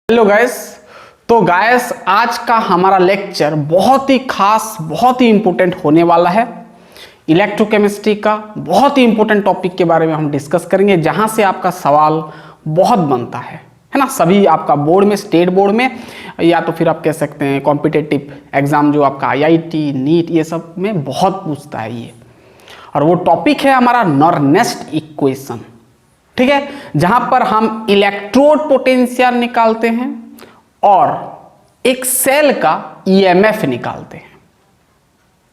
Hello guys. तो guys आज का हमारा लेक्चर बहुत ही खास, बहुत ही इंपॉर्टेंट होने वाला है। इलेक्ट्रोकेमिस्ट्री का बहुत ही इंपॉर्टेंट टॉपिक के बारे में हम डिस्कस करेंगे, जहां से आपका सवाल बहुत बनता है ना। सभी आपका बोर्ड में, स्टेट बोर्ड में, या तो फिर आप कह सकते हैं कॉम्पिटिटिव एग्जाम जो आपका आईआईटी, नीट, ये सब में बहुत पूछता है ये। और वो टॉपिक है हमारा नॉर्नेस्ट इक्वेशन, ठीक है, जहां पर हम इलेक्ट्रोड पोटेंशियल निकालते हैं और एक सेल का ईएमएफ निकालते हैं,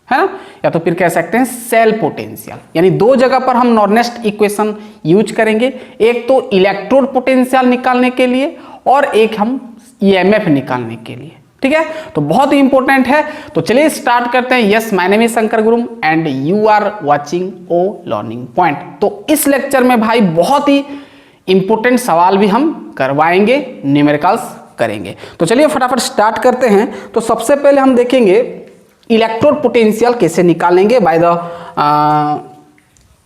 है ना। या तो फिर कह सकते हैं सेल पोटेंशियल। यानी दो जगह पर हम नॉर्नेस्ट इक्वेशन यूज करेंगे, एक तो इलेक्ट्रोड पोटेंशियल निकालने के लिए और एक हम ईएमएफ निकालने के लिए, ठीक है। तो बहुत ही इंपॉर्टेंट है। तो चलिए स्टार्ट करते हैं। Yes, my name is Shankar Gurum and you are watching O learning point. तो इस लेक्चर में भाई बहुत ही इंपॉर्टेंट सवाल भी हम करवाएंगे, न्यूमेरिकल्स करेंगे। तो चलिए फटाफट स्टार्ट करते हैं। तो सबसे पहले हम देखेंगे इलेक्ट्रोड पोटेंशियल कैसे निकालेंगे बाय द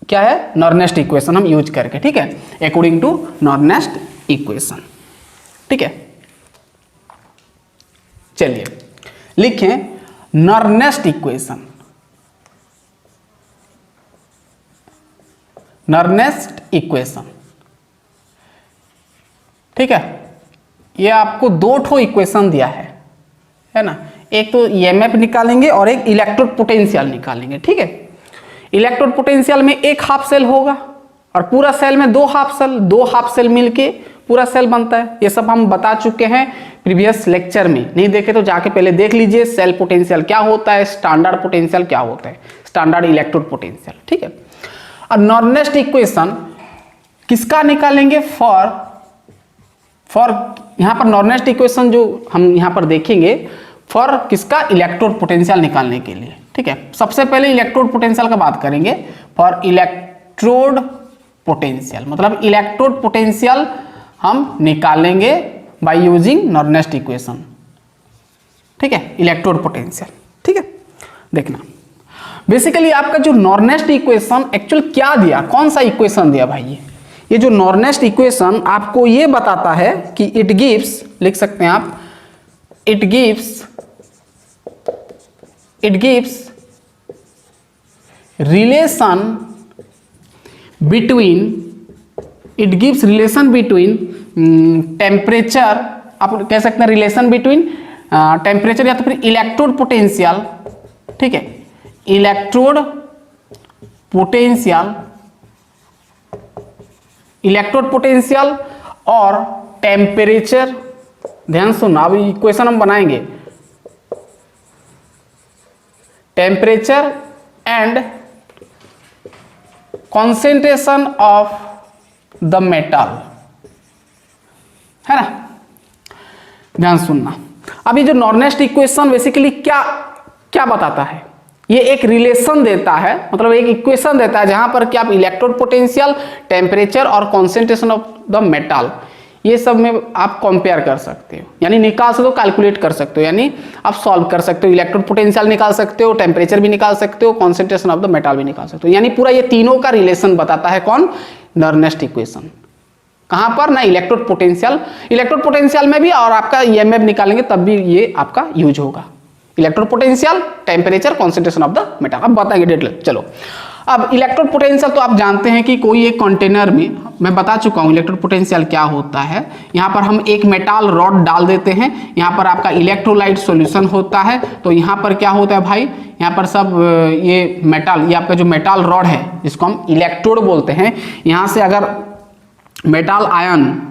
क्या है, नॉर्नेस्ट इक्वेशन हम यूज करके, ठीक है, अकॉर्डिंग टू नॉर्नेस्ट इक्वेशन, ठीक है। चलिए लिखें नॉर्नेस्ट इक्वेशन। नॉर्नेस्ट इक्वेशन, ठीक है। ये आपको दो ठो इक्वेशन दिया है ना। एक तो ईएमएफ निकालेंगे और एक इलेक्ट्रोड पोटेंशियल निकालेंगे, ठीक है। इलेक्ट्रोड पोटेंशियल में एक हाफ सेल होगा और पूरा सेल में दो हाफ सेल मिलके पूरा सेल बनता है। ये सब हम बता चुके हैं प्रीवियस लेक्चर में। नहीं देखे तो जाके पहले देख लीजिए। सेल पोटेंशियल क्या होता है, स्टैंडर्ड पोटेंशियल क्या होता है, स्टैंडर्ड इलेक्ट्रोड पोटेंशियल, ठीक है। और नॉर्नेस्ट इक्वेशन किसका निकालेंगे, फॉर यहां पर नॉर्नेस्ट इक्वेशन जो हम यहां पर देखेंगे फॉर किसका, इलेक्ट्रोड पोटेंशियल निकालने के लिए, ठीक है। सबसे पहले इलेक्ट्रोड पोटेंशियल का बात करेंगे। फॉर इलेक्ट्रोड पोटेंशियल मतलब इलेक्ट्रोड पोटेंशियल हम निकालेंगे बाय यूजिंग नॉर्नेस्ट इक्वेशन, ठीक है, इलेक्ट्रोड पोटेंशियल, ठीक है। देखना बेसिकली आपका जो नॉर्नेस्ट इक्वेशन एक्चुअल क्या दिया, कौन सा इक्वेशन दिया भाई। ये जो नॉर्नेस्ट इक्वेशन आपको ये बताता है कि इट गिव्स, लिख सकते हैं आप, it gives relation between temperature, आप कह सकते हैं रिलेशन बिटवीन टेम्परेचर या तो फिर इलेक्ट्रोड पोटेंशियल, ठीक है, इलेक्ट्रोड पोटेंशियल और टेम्परेचर। ध्यान सुनना, अब इक्वेशन हम बनाएंगे, temperature and concentration of the metal, है ना। ध्यान सुनना। अभी जो नॉर्नेस्ट इक्वेशन बेसिकली क्या बताता है, ये एक रिलेशन देता है, मतलब एक इक्वेशन देता है जहां पर क्या आप इलेक्ट्रोड पोटेंशियल, टेम्परेचर और कॉन्सेंट्रेशन ऑफ द मेटल, ये सब में आप कंपेयर कर सकते हो, यानी निकाल सकते हो, कैलकुलेट कर सकते हो, यानी आप सॉल्व कर सकते हो। इलेक्ट्रोड पोटेंशियल निकाल सकते हो, टेम्परेचर भी निकाल सकते हो, कॉन्सेंट्रेशन ऑफ द मेटल भी निकाल सकते हो। यानी पूरा ये तीनों का रिलेशन बताता है कौन, नॉर्नेस्ट इक्वेशन। कहां पर ना, इलेक्ट्रोड पोटेंशियल में भी, और आपका ईएमएफ निकालेंगे तब भी ये आपका यूज होगा। Electrode potential, temperature, concentration of the metal, अब बताएंगे डिटेल। चलो अब इलेक्ट्रोड पोटेंशियल तो आप जानते हैं कि कोई एक कंटेनर में, मैं बता चुका हूं इलेक्ट्रोड पोटेंशियल क्या होता है। यहां पर हम एक मेटल रॉड डाल देते हैं, यहां पर आपका इलेक्ट्रोलाइट सॉल्यूशन होता है। तो यहां पर क्या होता है भाई, यहां पर सब ये मेटल, ये आपका जो मेटल रॉड है जिसको हम इलेक्ट्रोड बोलते हैं, यहां से अगर मेटल आयन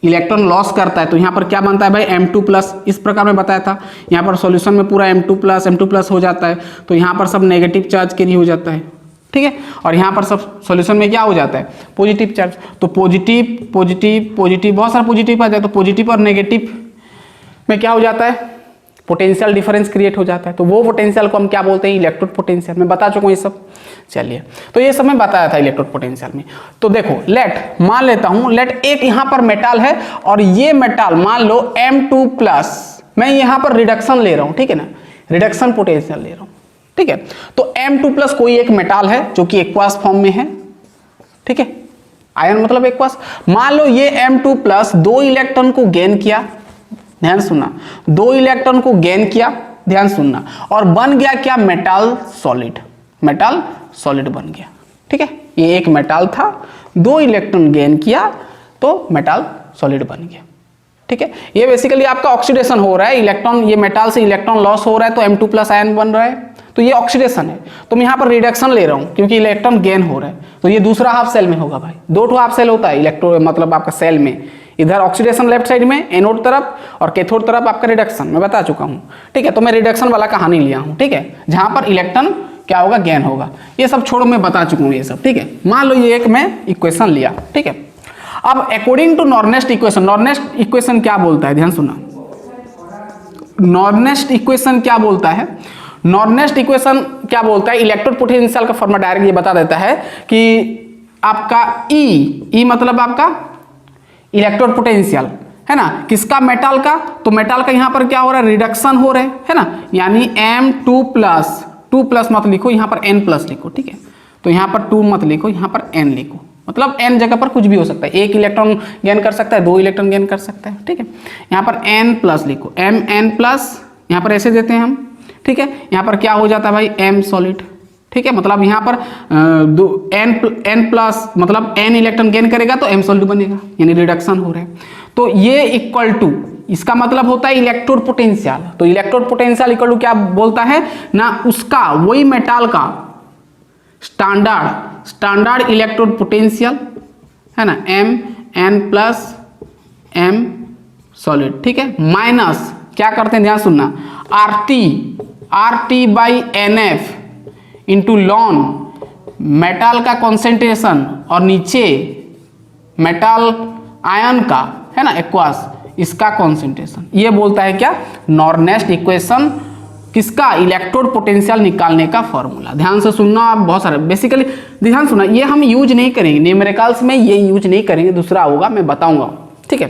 इलेक्ट्रॉन लॉस करता है तो यहाँ पर क्या बनता है भाई, M2+। इस प्रकार में बताया था, यहाँ पर सॉल्यूशन में पूरा M2+ हो जाता है, तो यहाँ पर सब नेगेटिव चार्ज के लिए हो जाता है, ठीक है। और यहाँ पर सब सॉल्यूशन में क्या हो जाता है, पॉजिटिव चार्ज। तो पॉजिटिव बहुत सारा पॉजिटिव आ जाए, तो पॉजिटिव और नेगेटिव में क्या हो जाता है, पोटेंशियल डिफरेंस क्रिएट हो जाता है। तो वो पोटेंशियल को हम क्या बोलते हैं, इलेक्ट्रोड पोटेंशियल। मैं बता चुका हूँ ये सब। चलिए, तो ये सब मैं बताया था इलेक्ट्रोड पोटेंशियल में। तो देखो, लेट मान लेता हूं, लेट एक यहां पर मेटल है और ये मेटल मान लो M2+, मैं यहां पर रिडक्शन ले रहा हूं, ठीक है ना, रिडक्शन पोटेंशियल ले रहा हूं, ठीक है। तो M2+ कोई एक मेटल है जो कि एक्वास फॉर्म में है, ठीक है। आयन मतलब एक्वस। मान लो ये M2 प्लस 2 इलेक्ट्रॉन को गेन किया, ध्यान सुनना, 2 इलेक्ट्रॉन को गेन किया, ध्यान सुनना, और बन गया क्या, मेटल सॉलिड, मेटल सॉलिड बन गया। ठीक है, ये एक मेटल था, 2 इलेक्ट्रॉन गेन किया तो मेटल सॉलिड बन गया। ठीक है, ये बेसिकली आपका ऑक्सीडेशन हो रहा है, इलेक्ट्रॉन, ये मेटल से इलेक्ट्रॉन लॉस हो रहा है तो M2 प्लस आयन बन रहा है, तो ये ऑक्सीडेशन है। तो मैं यहाँ पर रिडक्शन ले रहा हूँ क्योंकि इलेक्ट्रॉन गेन हो रहा है, तो ये दूसरा हाफ सेल में होगा भाई, 2 हाफ सेल होता है इलेक्ट्रो मतलब आपका सेल में, इधर ऑक्सीडेशन लेफ्ट साइड में एनोड तरफ और कैथोड तरफ आपका रिडक्शन, मैं बता चुका हूँ। ठीक है, तो मैं रिडक्शन वाला कहानी लिया हूँ। ठीक है, जहाँ पर इलेक्ट्रॉन क्या होगा, गेन होगा। ये सब छोड़ो, मैं बता चुका हूँ ये सब। ठीक है, मान लो ये एक मैं इक्वेशन लिया। ठीक है, अब अकॉर्डिंग टू नॉर्नेस्ट इक्वेशन, नॉर्नेस्ट इक्वेशन क्या बोलता है, ध्यान सुना, नॉर्नेस्ट इक्वेशन क्या बोलता है, नॉर्नेस्ट इक्वेशन क्या बोलता है, इलेक्ट्रोड पोटेंशियल का फॉर्मूला डायरेक्ट ये बता देता है कि आपका ई मतलब आपका इलेक्ट्रोड पोटेंशियल है ना, किसका, मेटल का, तो मेटल का यहाँ पर क्या हो रहा है, रिडक्शन हो रहा है ना, यानी M2 प्लस, 2 प्लस मत लिखो, यहाँ पर N प्लस लिखो। ठीक है, तो यहाँ पर 2 मत लिखो, यहाँ पर N लिखो, मतलब N जगह पर कुछ भी हो सकता है, 1 इलेक्ट्रॉन गेन कर सकता है, 2 इलेक्ट्रॉन गेन कर सकता है। ठीक है, यहाँ पर N प्लस लिखो, MN प्लस, यहाँ पर ऐसे देते हैं हम। ठीक है, यहाँ पर क्या हो जाता है भाई, M सॉलिड। ठीक है, मतलब यहाँ पर N प्लस मतलब N इलेक्ट्रॉन गेन करेगा तो M सॉलिड बनेगा, यानी रिडक्शन हो रहा है। तो ये इक्वल टू, इसका मतलब होता है इलेक्ट्रोड पोटेंशियल, तो इलेक्ट्रोड पोटेंशियल इक्वल टू क्या बोलता है ना, उसका वही मेटल का स्टैंडर्ड इलेक्ट्रोड पोटेंशियल है ना, MN प्लस M सॉलिड। ठीक है, माइनस क्या करते हैं, ध्यान सुनना, RT by NF into lawn metal का कॉन्सेंट्रेशन और नीचे मेटल आयन का है ना एक्वास, इसका कॉन्सेंट्रेशन, ये बोलता है क्या, नॉर्नेस्ट इक्वेशन, किसका, इलेक्ट्रोड पोटेंशियल निकालने का फॉर्मूला। ध्यान से सुनना आप, बहुत सारे बेसिकली ध्यान सुनना, ये हम यूज नहीं करेंगे न्यूमेरिकल्स में, ये यूज नहीं करेंगे, दूसरा होगा, मैं बताऊंगा। ठीक है,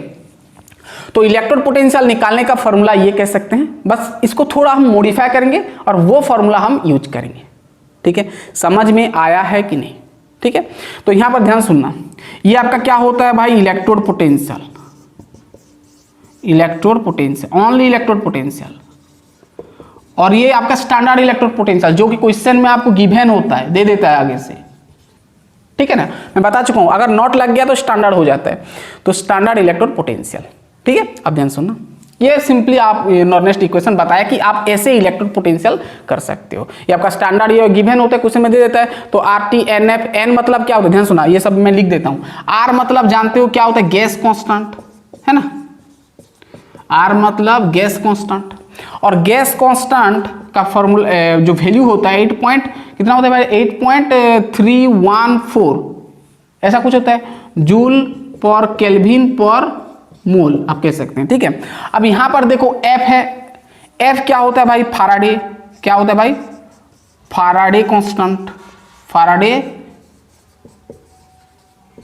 तो इलेक्ट्रोड पोटेंशियल निकालने का फॉर्मूला ये कह सकते हैं, बस इसको थोड़ा हम मॉडिफाई करेंगे और वो फॉर्मूला हम यूज करेंगे। ठीक है, समझ में आया है कि नहीं। ठीक है, तो यहां पर ध्यान सुनना, ये आपका क्या होता है भाई, electrode potential, electrode potential, only electrode potential, और ये आपका स्टैंडर्ड इलेक्ट्रोड पोटेंशियल जो कि क्वेश्चन में आपको गिवन होता है, दे देता है आगे से। ठीक है ना, मैं बता चुका हूं, अगर नॉट लग गया तो स्टैंडर्ड हो जाता है, तो स्टैंडर्ड इलेक्ट्रोड पोटेंशियल। ठीक है, अब ध्यान सुनना, ये सिंपली आप नॉर्नेस्ट इक्वेशन बताया कि आप ऐसे इलेक्ट्रोड पोटेंशियल कर सकते हो, ये आपका स्टैंडर्ड ये गिवन होता है, क्वेश्चन में दे देता है। तो RT NF, N मतलब क्या होता है, ध्यान सुना, ये सब मैं लिख देता हूं। R मतलब जानते हो क्या होता है, गैस कांस्टेंट है ना, R मतलब गैस कांस्टेंट, और गैस कांस्टेंट का फॉर्मूला जो वैल्यू होता है 8 पॉइंट कितना होता है भाई, 8.314 ऐसा कुछ होता है, जूल पर केल्विन पर मोल आप कह सकते हैं। ठीक है, अब यहां पर देखो F है, F क्या होता है भाई, फैराडे, क्या होता है भाई, फैराडे कांस्टेंट, फैराडे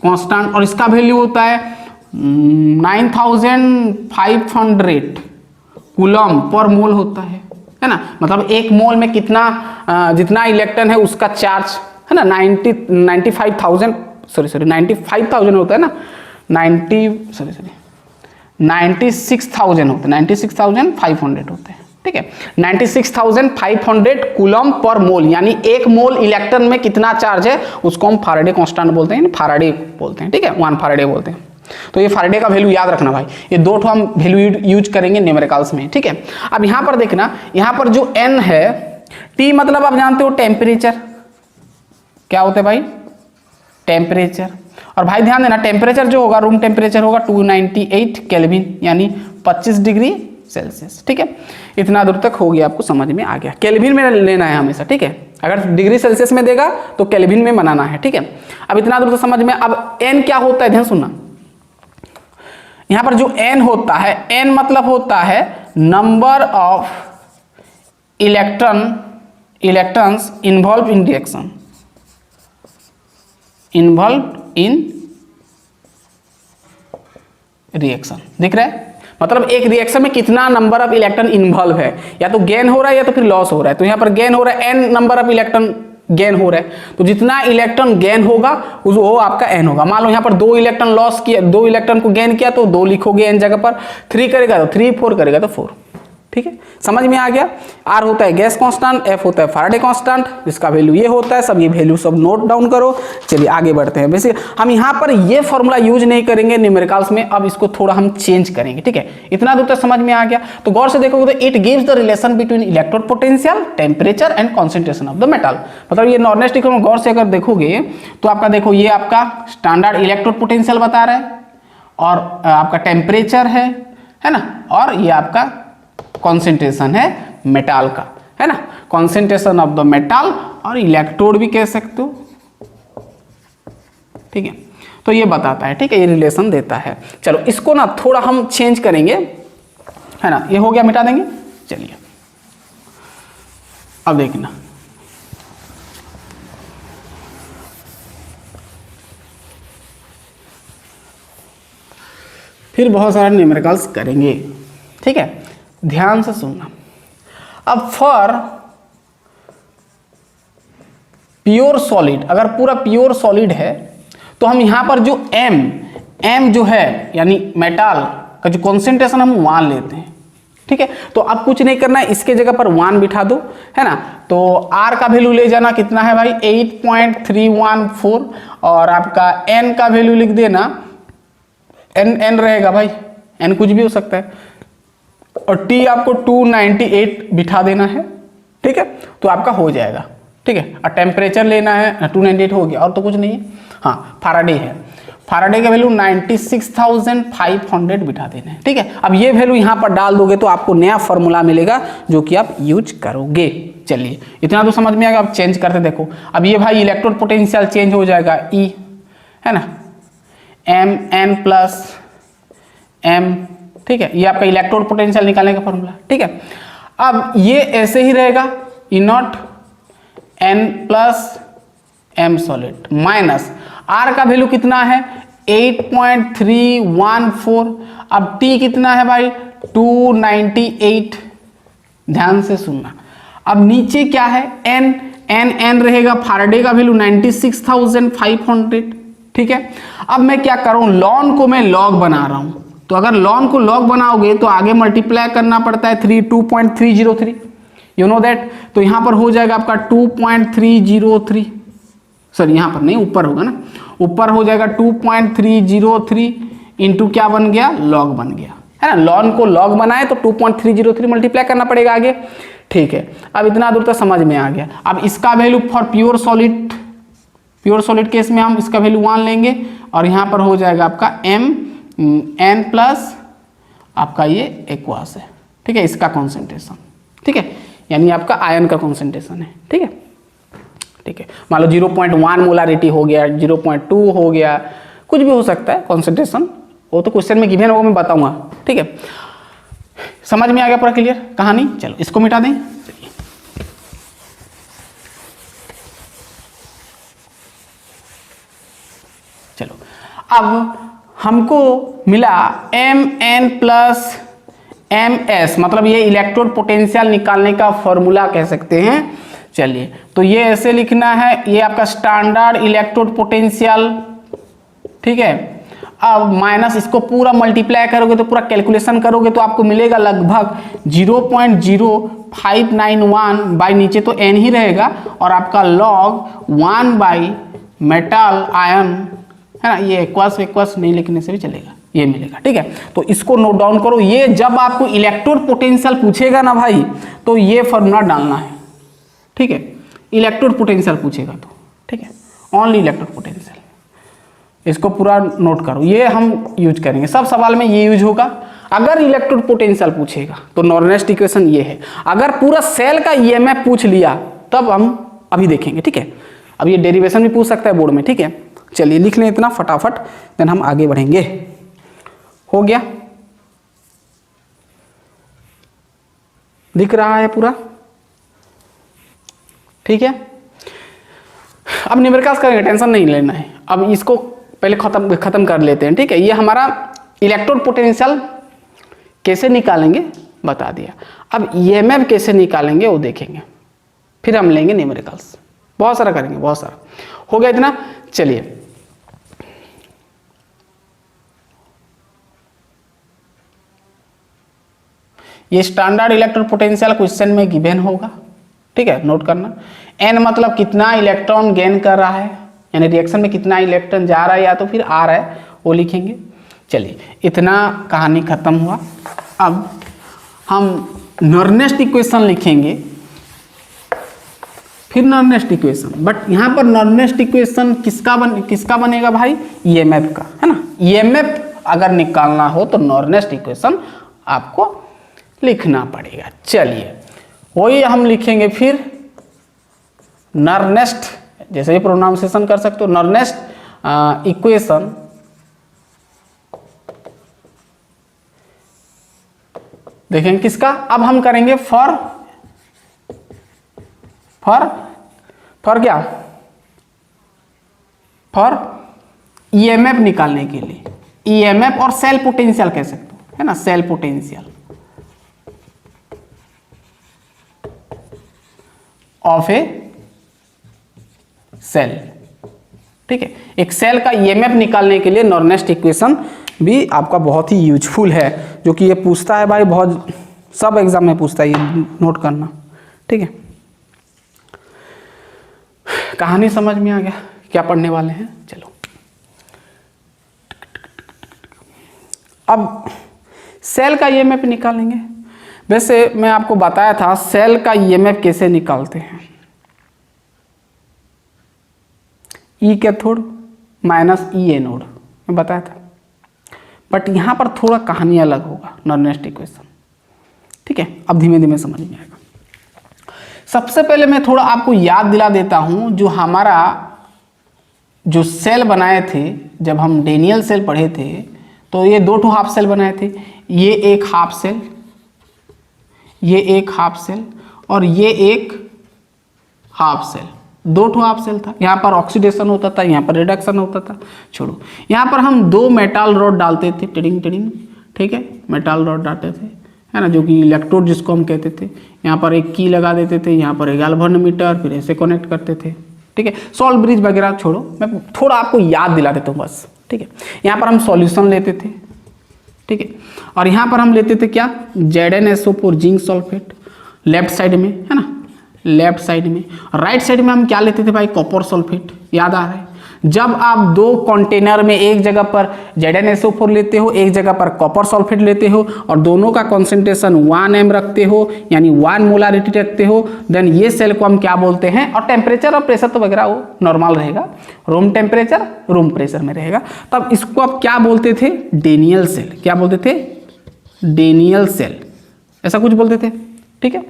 कांस्टेंट, और इसका वैल्यू होता है 9500 कूलम पर मोल होता है ना, मतलब एक मोल में कितना जितना इलेक्ट्रॉन है उसका चार्ज है ना, 95,000 होता है ना, 96,000 होता है, 96,500 होते हैं। ठीक है, 96,500 कूलम पर मोल, यानी एक मोल इलेक्ट्रॉन में कितना चार्ज है उसको हम फैराडे कांस्टेंट बोलते हैं, फैराडे बोलते हैं। ठीक है, 1 फैराडे बोलते हैं। तो ये फैराडे का वैल्यू याद रखना भाई, ये 2 हम वैल्यू यूज करेंगे न्यूमेरिकल्स में। ठीक है, अब यहां पर देखना, यहां पर जो N है, T मतलब आप जानते हो टेम्परेचर, क्या होता है भाई, टेम्परेचर, और भाई ध्यान देना टेम्परेचर जो होगा, रूम टेम्परेचर होगा 298 केल्विन, यानी 25 डिग्री सेल्सियस। ठीक है, इतना दूर तक हो गया, आपको समझ में आ गया, केल्विन में लेना है हमेशा। ठीक है, अगर डिग्री सेल्सियस में देगा तो केल्विन में बनाना है। ठीक है, अब इतना दूर तक समझ में। अब N क्या होता है, ध्यान सुनना, यहां पर जो N होता है, N मतलब होता है number of electrons involve in reaction, दिख रहा है, मतलब एक रिएक्शन में कितना नंबर ऑफ इलेक्ट्रॉन इन्वॉल्व है, या तो गेन हो रहा है या तो फिर लॉस हो रहा है। तो यहां पर गेन हो रहा है, N number of electron gain हो रहा है, तो जितना इलेक्ट्रॉन गेन होगा वो आपका एन होगा। मान लो यहाँ पर 2 इलेक्ट्रॉन लॉस किया, 2 इलेक्ट्रॉन को गेन किया तो 2 लिखोगे एन जगह पर, 3 करेगा तो 3, 4 करेगा तो 4। ठीक है, समझ में आ गया। आर होता है गैस कांस्टेंट, एफ होता है फैराडे कांस्टेंट, जिसका वैल्यू ये होता है। सब ये वैल्यू सब नोट डाउन करो। चलिए आगे बढ़ते हैं। वैसे हम यहाँ पर ये फॉर्मूला यूज नहीं करेंगे न्यूमेरिकल्स में, अब इसको थोड़ा हम चेंज करेंगे। ठीक है, इतना दूर तक समझ में आ गया। तो गौर से देखोगे तो it gives the relation between electrode potential, temperature and concentration of the metal. मतलब ये नॉर्नेस्ट इक्वेशन गौर से अगर देखोगे तो आपका देखो ये आपका स्टैंडर्ड इलेक्ट्रोड पोटेंशियल बता रहा है, और आपका टेम्परेचर है ना, और ये आपका कॉन्सेंट्रेशन है मेटल का, है ना, कॉन्सेंट्रेशन ऑफ द मेटल, और इलेक्ट्रोड भी कह सकते हो। ठीक है, तो ये बताता है। ठीक है, ये रिलेशन देता है। चलो इसको ना थोड़ा हम चेंज करेंगे, है ना, ये हो गया, मिटा देंगे। चलिए अब देखना, फिर बहुत सारे न्यूमेरिकल्स करेंगे। ठीक है, ध्यान से सुनना। अब फॉर प्योर सॉलिड, अगर पूरा प्योर सॉलिड है तो हम यहां पर जो एम जो है यानी मेटल का जो कॉन्सेंट्रेशन हम 1 लेते हैं। ठीक है, तो अब कुछ नहीं करना है, इसके जगह पर 1 बिठा दो, है ना। तो आर का वैल्यू ले जाना, कितना है भाई 8.314, और आपका एन का वैल्यू लिख देना, एन रहेगा भाई, एन कुछ भी हो सकता है, और टी आपको 298 बिठा देना है। ठीक है, तो आपका हो जाएगा। ठीक है, और टेम्परेचर लेना है, 298 हो गया, और तो कुछ नहीं है। हाँ, फैराडे है, फैराडे का वैल्यू 96,500 बिठा देना है। ठीक है, अब ये वैल्यू यहाँ पर डाल दोगे तो आपको नया फॉर्मूला मिलेगा जो कि आप यूज करोगे। चलिए इतना तो समझ में आ गया। अब चेंज करते देखो, अब ये भाई इलेक्ट्रोड पोटेंशियल चेंज हो जाएगा, ई है ना, एम एन प्लस एम। ठीक है, ये आपका इलेक्ट्रोड पोटेंशियल निकालने का फॉर्मूला। ठीक है, अब ये ऐसे ही रहेगा, E nought n plus M solid minus R का वैल्यू कितना है 8.314। अब टी कितना है भाई 298। ध्यान से सुनना। अब नीचे क्या है एन, एन रहेगा, फैराडे का वैल्यू 96,500। ठीक है, अब मैं क्या करूं, लॉन को मैं लॉग बना रहा हूं, तो अगर लॉन को लॉग बनाओगे तो आगे मल्टीप्लाई करना पड़ता है 2.303, यू नो दैट। तो यहां पर हो जाएगा आपका 2.303, सॉरी यहाँ पर नहीं, ऊपर होगा ना, ऊपर हो जाएगा 2.303 इंटू क्या बन गया, लॉग बन गया, है ना। लॉन को लॉग बनाए तो 2.303 मल्टीप्लाई करना पड़ेगा आगे। ठीक है, अब इतना दूर तक समझ में आ गया। अब इसका value for pure solid case में हम इसका वैल्यू 1 लेंगे, और यहाँ पर हो जाएगा आपका एम एन प्लस आपका ये एक्वास है। ठीक है, इसका कॉन्सेंट्रेशन। ठीक है, यानी आपका आयन का कॉन्सेंट्रेशन है। ठीक है, ठीक है, मान लो 0.1 मोलारिटी हो गया, 0.2 हो गया, कुछ भी हो सकता है कॉन्सेंट्रेशन, वो तो क्वेश्चन में गिवन होगा, मैं बताऊंगा। ठीक है, समझ में आ गया पूरा क्लियर कहानी। चलो इसको मिटा दें। चलो अब हमको मिला M N plus M S, मतलब ये इलेक्ट्रोड पोटेंशियल निकालने का फॉर्मूला कह सकते हैं। चलिए तो ये ऐसे लिखना है, ये आपका स्टैंडर्ड इलेक्ट्रोड पोटेंशियल। ठीक है, अब माइनस इसको पूरा मल्टीप्लाई करोगे तो पूरा कैलकुलेशन करोगे तो आपको मिलेगा लगभग 0.0591 बाई नीचे तो एन ही रहेगा, और आपका लॉग 1 बाई मेटल आयन, है ना। ये एक्वास नहीं लिखने से भी चलेगा, ये मिलेगा। ठीक है, तो इसको नोट डाउन करो। ये जब आपको इलेक्ट्रोड पोटेंशियल पूछेगा ना भाई, तो ये फॉर्मूला डालना है। ठीक है, इलेक्ट्रोड पोटेंशियल पूछेगा तो, ठीक है, ओनली इलेक्ट्रोड पोटेंशियल, इसको पूरा नोट करो। ये हम यूज करेंगे, सब सवाल में ये यूज होगा। अगर इलेक्ट्रोड पोटेंशियल पूछेगा तो नॉर्नेस्ट इक्वेशन ये है। अगर पूरा सेल का ईएमएफ पूछ लिया तब हम अभी देखेंगे। ठीक है, अब ये डेरिवेशन भी पूछ सकता है बोर्ड में। ठीक है, चलिए लिख लें इतना फटाफट, देन हम आगे बढ़ेंगे। हो गया, दिख रहा है पूरा। ठीक है, अब न्यूमेरिकल्स करेंगे, टेंशन नहीं लेना है। अब इसको पहले खत्म कर लेते हैं। ठीक है, ये हमारा इलेक्ट्रोड पोटेंशियल कैसे निकालेंगे बता दिया। अब ईएमएफ कैसे निकालेंगे वो देखेंगे, फिर हम लेंगे न्यूमेरिकल्स। बहुत सारा करेंगे, बहुत सारा। हो गया इतना। चलिए ये स्टैंडर्ड इलेक्ट्रॉन पोटेंशियल क्वेश्चन में गिवन होगा, ठीक है, नोट करना। एन मतलब कितना इलेक्ट्रॉन गेन कर रहा है, यानी रिएक्शन में कितना इलेक्ट्रॉन जा रहा है या तो फिर आ रहा है, वो लिखेंगे। चलिए इतना कहानी खत्म हुआ। अब हम नॉर्नेस्ट इक्वेशन लिखेंगे, फिर नॉर्नेस्ट इक्वेशन। बट यहाँ पर नॉर्नेस्ट इक्वेशन किसका बनेगा भाई? ईएमएफ का, है ना। ईएमएफ अगर निकालना हो तो नॉर्नेस्ट इक्वेशन आपको लिखना पड़ेगा। चलिए वही हम लिखेंगे फिर नॉर्नेस्ट, जैसे भी प्रोनाउंसिएशन कर सकते हो, नॉर्नेस्ट इक्वेशन देखेंगे किसका। अब हम करेंगे फॉर क्या? फॉर ईएमएफ निकालने के लिए। ईएमएफ और सेल पोटेंशियल कह सकते हो, है ना, cell potential of a cell, ठीक है। एक सेल का ईएमएफ निकालने के लिए नॉर्नेस्ट इक्वेशन भी आपका बहुत ही यूजफुल है, जो कि ये पूछता है भाई, बहुत सब एग्जाम में पूछता है, ये नोट करना, ठीक है। कहानी समझ में आ गया क्या पढ़ने वाले हैं? चलो अब सेल का ईएमएफ निकालेंगे। वैसे मैं आपको बताया था सेल का ईएमएफ कैसे निकालते हैं। ई कैथोड माइनस ई एनोड मैं बताया था, बट यहाँ पर थोड़ा कहानी अलग होगा, नॉर्नेस्ट इक्वेशन, ठीक है। अब धीमे धीमे समझ में आएगा। सबसे पहले मैं थोड़ा आपको याद दिला देता हूँ, जो हमारा जो सेल बनाए थे जब हम डेनियल सेल पढ़े थे, तो ये 2 हाफ सेल बनाए थे। ये एक हाफ सेल, ये एक हाफ सेल और ये एक हाफ सेल, 2 हाफ सेल था। यहाँ पर ऑक्सीडेशन होता था, यहाँ पर रिडक्शन होता था। छोड़ो, यहाँ पर हम 2 मेटल रॉड डालते थे, टिडिंग टिडिंग, ठीक है, मेटल रॉड डालते थे, है ना, जो कि इलेक्ट्रोड जिसको हम कहते थे। यहाँ पर एक की लगा देते थे, यहाँ पर एक गैल्वेनोमीटर, फिर ऐसे कनेक्ट करते थे, ठीक है। सॉल्ट ब्रिज वगैरह छोड़ो, मैं थोड़ा आपको याद दिला देता हूँ बस, ठीक है। यहाँ पर हम सॉल्यूशन लेते थे, ठीक है, और यहाँ पर हम लेते थे क्या? ZnSO4 zinc sulphate left side में, है ना, लेफ्ट साइड में। राइट साइड में हम क्या लेते थे भाई? Copper sulphate. याद आ रहा है? जब आप 2 कंटेनर में एक जगह पर ZnSO4 लेते हो, एक जगह पर कॉपर सल्फेट लेते हो, और दोनों का कॉन्सेंट्रेशन 1 m रखते हो, यानी 1 मोलारिटी रखते हो, देन ये सेल को हम क्या बोलते हैं? और टेम्परेचर और प्रेशर तो वगैरह वो नॉर्मल रहेगा, रूम टेम्परेचर रूम प्रेशर में रहेगा। तब इसको आप क्या बोलते थे? Daniel cell. क्या बोलते थे? डेनियल सेल, ऐसा कुछ बोलते थे, ठीक है।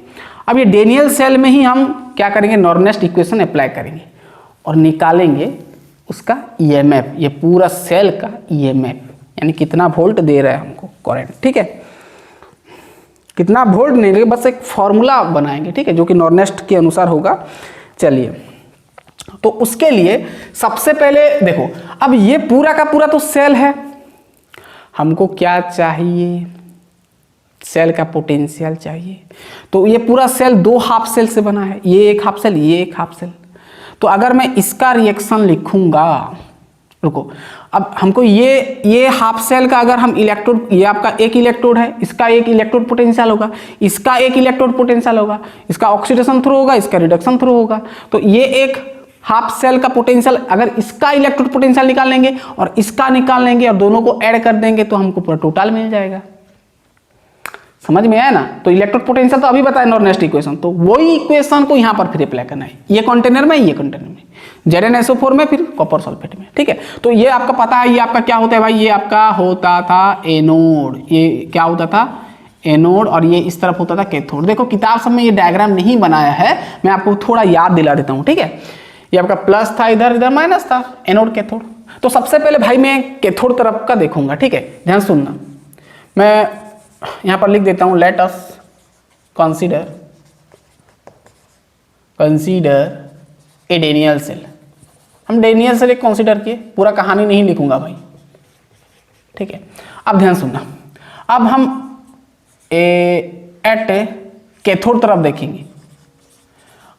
अब ये डेनियल सेल में ही हम क्या करेंगे? नॉर्नेस्ट इक्वेशन अप्लाई करेंगे और निकालेंगे उसका ईएमएफ, ये पूरा सेल का ईएमएफ, यानी कितना वोल्ट दे रहा है हमको करंट, ठीक है। कितना वोल्ट नहीं देगा, बस एक फॉर्मूला बनाएंगे, ठीक है, जो कि नॉर्नेस्ट के अनुसार होगा। चलिए, तो उसके लिए सबसे पहले देखो, अब ये पूरा का पूरा तो सेल है, हमको क्या चाहिए? सेल का पोटेंशियल चाहिए। तो ये पूरा सेल 2 हाफ सेल से बना है, ये एक हाफ सेल, ये एक हाफ सेल। तो अगर मैं इसका रिएक्शन लिखूंगा, रुको, अब हमको ये हाफ सेल का अगर हम इलेक्ट्रोड, ये आपका एक इलेक्ट्रोड है, इसका एक इलेक्ट्रोड पोटेंशियल होगा, इसका एक इलेक्ट्रोड पोटेंशियल होगा, इसका ऑक्सीडेशन थ्रू होगा, इसका रिडक्शन थ्रू होगा। तो ये एक हाफ सेल का पोटेंशियल, अगर इसका इलेक्ट्रोड पोटेंशियल निकाल लेंगे और इसका निकाल लेंगे और दोनों को ऐड कर देंगे तो हमको पूरा टोटल मिल जाएगा। समझ में आया ना? तो इलेक्ट्रोड पोटेंशियल तो अभी बताया नॉर्नेस्ट इक्वेशन, तो वही इक्वेशन को यहाँ पर फिर अप्लाई करना है, ये कंटेनर में, ये कंटेनर में, ZnSO4 में, फिर कॉपर सल्फेट में, ठीक है। तो ये आपका पता है, ये आपका क्या होता है भाई? ये आपका होता था एनोड, ये क्या होता था? एनोड, और ये इस तरफ होता था कैथोड। देखो किताब सब में ये डायग्राम नहीं बनाया है, मैं आपको थोड़ा याद दिला देता हूँ, ठीक है। ये आपका प्लस था, इधर इधर माइनस था, एनोड कैथोड। तो सबसे पहले भाई मैं कैथोड तरफ का देखूंगा, ठीक है, ध्यान सुनना। मैं यहाँ पर लिख देता हूँ, let us consider a Daniel cell. हम डेनियल सेल एक कंसीडर किए, पूरा कहानी नहीं लिखूंगा भाई, ठीक है। अब ध्यान सुनना, अब हम एट कैथोड तरफ देखेंगे।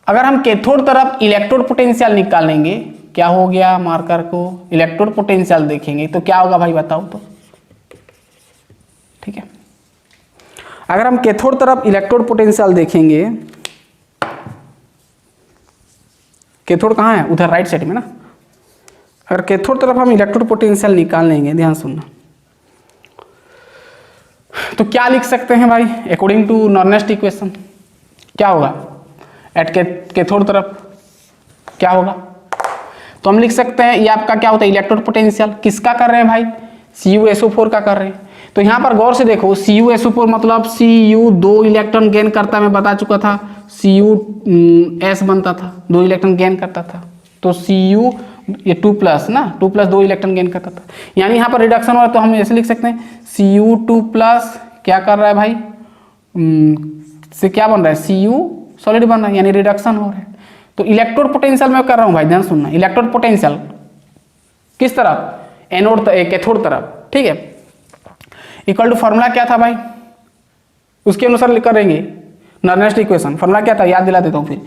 अगर हम कैथोड तरफ इलेक्ट्रोड पोटेंशियल निकालेंगे, क्या हो गया, मार्कर को इलेक्ट्रोड पोटेंशियल देखेंगे तो क्या होगा भाई बताओ तो। ठीक है, अगर हम कैथोड तरफ इलेक्ट्रोड पोटेंशियल देखेंगे, कैथोड कहाँ है, उधर राइट साइड में ना। अगर कैथोड तरफ हम इलेक्ट्रोड पोटेंशियल निकाल लेंगे, ध्यान सुनना, तो क्या लिख सकते हैं भाई अकॉर्डिंग टू नॉर्नेस्ट इक्वेशन, क्या होगा एट कैथोड तरफ क्या होगा, तो हम लिख सकते हैं ये आपका क्या होता है इलेक्ट्रोड पोटेंशियल, किसका कर रहे हैं भाई, CuSO4 का कर रहे हैं। तो यहाँ पर गौर से देखो CuSO4 मतलब Cu 2 इलेक्ट्रॉन गेन करता है, मैं बता चुका था, Cu बनता था, 2 इलेक्ट्रॉन गेन करता था, तो Cu ये 2+ ना, 2+ 2 इलेक्ट्रॉन गेन करता था, यानी यहाँ पर रिडक्शन हो रहा है, तो हम ऐसे लिख सकते हैं Cu2+ क्या कर रहा है भाई, से क्या बन रहा है, Cu सॉलिड बन रहा है, यानी रिडक्शन हो रहा है। तो इलेक्ट्रोड पोटेंशियल मैं कर रहा हूँ भाई, ध्यान सुनना, इलेक्ट्रोड पोटेंशियल किस तरफ, एनोड कैथोड तरफ, ठीक है, इक्वल टू फॉर्मूला क्या था भाई, उसके अनुसार करेंगे नॉर्नेस्ट इक्वेशन, फॉर्मूला क्या था याद दिला देता हूँ फिर,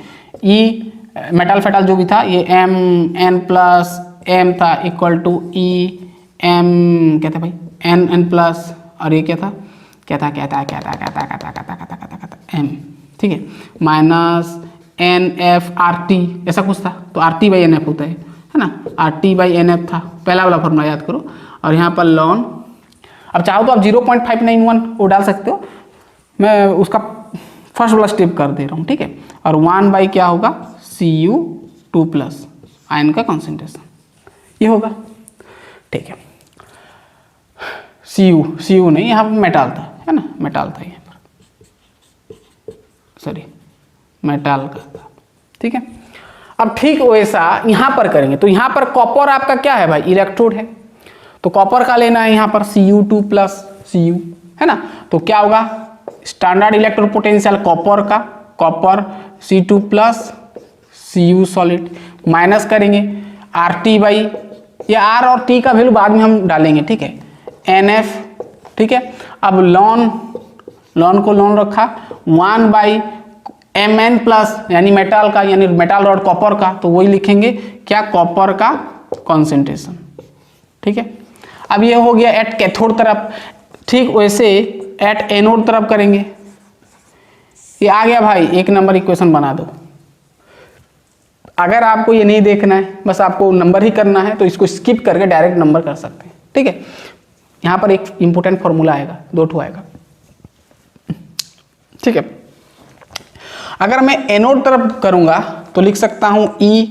ई मेटल फेटल जो भी था ये Mn+m था इक्वल टू E m क्या था भाई N+, और ये क्या था m, ठीक है, माइनस NF/RT ऐसा कुछ था, तो RT/NF होता है ना, RT/NF था, पहला वाला फॉर्मूला याद करो, और यहाँ पर लॉन, अब चाहो तो आप 0.591 वो डाल सकते हो, मैं उसका फर्स्ट वाला स्टेप कर दे रहा हूँ, ठीक है, और 1 क्या होगा Cu2+ आयन का कॉन्सेंट्रेशन ये होगा, ठीक है, Cu नहीं, यहाँ पर मेटाल था, है ना, मेटाल था यहाँ पर, सॉरी मेटाल का था, ठीक है। अब ठीक वैसा यहाँ पर करेंगे, तो यहाँ पर कॉपर आपका क्या है भाई, इलेक्ट्रोड है, तो कॉपर का लेना है यहाँ पर Cu2+ Cu, है ना, तो क्या होगा स्टैंडर्ड इलेक्ट्रोड पोटेंशियल कॉपर का, copper C2+ Cu solid, minus करेंगे RT बाई, ये R और T का वैल्यू बाद में हम डालेंगे, ठीक है, NF, ठीक है। अब लॉन को लॉन रखा 1/Mn+ यानी मेटल का, यानी मेटल रॉड कॉपर का, तो वही लिखेंगे क्या, कॉपर का कॉन्सेंट्रेशन, ठीक है। अब ये हो गया एट कैथोड तरफ, ठीक वैसे एट एनोड तरफ करेंगे, ये आ गया भाई, 1 नंबर इक्वेशन बना दो। अगर आपको ये नहीं देखना है, बस आपको नंबर ही करना है, तो इसको स्किप करके डायरेक्ट नंबर कर सकते हैं, ठीक है। यहाँ पर एक इंपॉर्टेंट फॉर्मूला आएगा, 2 आएगा, ठीक है। अगर मैं एनोड तरफ करूंगा तो लिख सकता हूं E,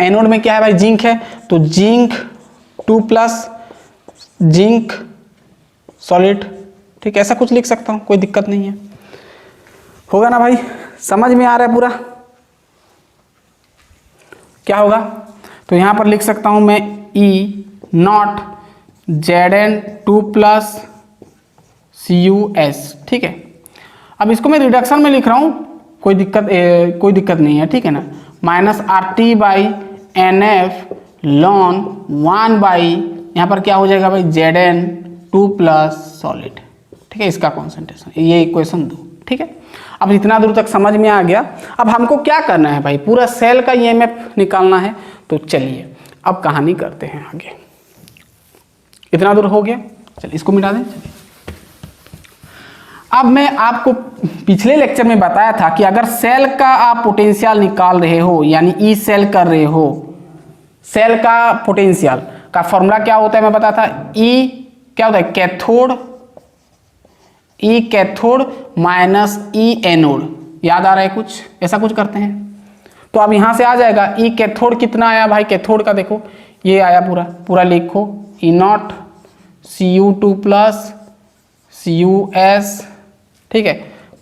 एनोड में क्या है भाई, जिंक है, तो जिंक 2+ जिंक सॉलिड, ठीक है, ऐसा कुछ लिख सकता हूं, कोई दिक्कत नहीं है, होगा ना भाई, समझ में आ रहा है पूरा क्या होगा। तो यहां पर लिख सकता हूं मैं E0 Zn2+ Cus, ठीक है। अब इसको मैं रिडक्शन में लिख रहा हूं, कोई दिक्कत नहीं है, ठीक है ना, माइनस RT/NF लॉन 1 यहाँ पर क्या हो जाएगा भाई Zn2+ सॉलिड, ठीक है, इसका कॉन्सेंट्रेशन, ये इक्वेशन 2, ठीक है। अब इतना दूर तक समझ में आ गया। अब हमको क्या करना है भाई, पूरा सेल का EMF निकालना है, तो चलिए अब कहानी करते हैं आगे। इतना दूर हो गया, चलिए इसको मिटा दें। चलिए अब मैं आपको पिछले लेक्चर में बताया था कि अगर सेल का आप पोटेंशियल निकाल रहे हो, यानी ई सेल कर रहे हो, सेल का पोटेंशियल का फॉर्मूला क्या होता है मैं बताया था, ई क्या होता है कैथोड, ई कैथोड माइनस ई एनोड, याद आ रहा है कुछ, ऐसा कुछ करते हैं। तो अब यहां से आ जाएगा ई कैथोड कितना आया भाई, कैथोड का देखो ये आया पूरा लिखो, E0 Cu2+ Cus, ठीक है,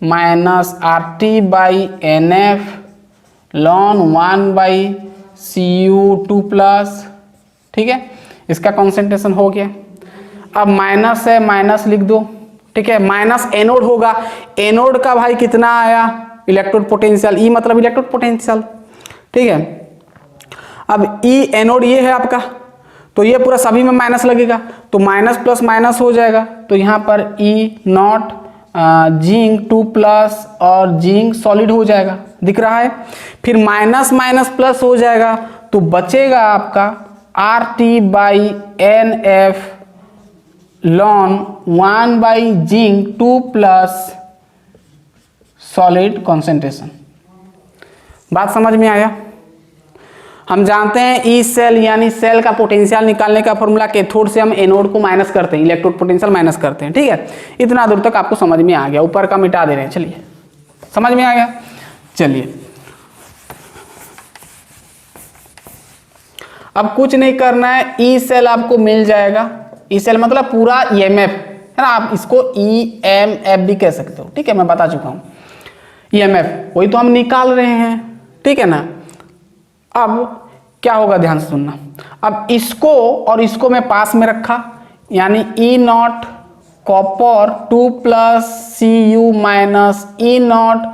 माइनस RT/NF लॉन 1/Cu2+, ठीक है, इसका कॉन्सेंट्रेशन हो गया। अब माइनस है, माइनस लिख दो, ठीक है, माइनस एनोड होगा, एनोड का भाई कितना आया इलेक्ट्रोड पोटेंशियल, ई मतलब इलेक्ट्रोड पोटेंशियल, ठीक है। अब ई एनोड ये है आपका, तो ये पूरा सभी में माइनस लगेगा, तो माइनस प्लस माइनस हो जाएगा, तो यहाँ पर E0 जिंक 2+ और जिंक सॉलिड हो जाएगा, दिख रहा है। फिर माइनस माइनस प्लस हो जाएगा तो बचेगा आपका RT/NF lawn 1 zinc 2+ solid concentration. बात समझ में आया? हम जानते हैं ई सेल यानी सेल का पोटेंशियल निकालने का फॉर्मूला कैथोड से हम एनोड को माइनस करते हैं, इलेक्ट्रोड पोटेंशियल माइनस करते हैं, ठीक है। इतना दूर तक आपको समझ में आ गया, ऊपर का मिटा दे रहे हैं, चलिए समझ में आ गया। चलिए अब कुछ नहीं करना है, ई सेल आपको मिल जाएगा। ई सेल मतलब पूरा EMF है ना, आप इसको EMF भी कह सकते हो, ठीक है, मैं बता चुका हूं। EMF वही तो हम निकाल रहे हैं, ठीक है ना। अब क्या होगा ध्यान से सुनना। अब इसको और इसको मैं पास में रखा, यानी E0 copper 2+ Cu minus E0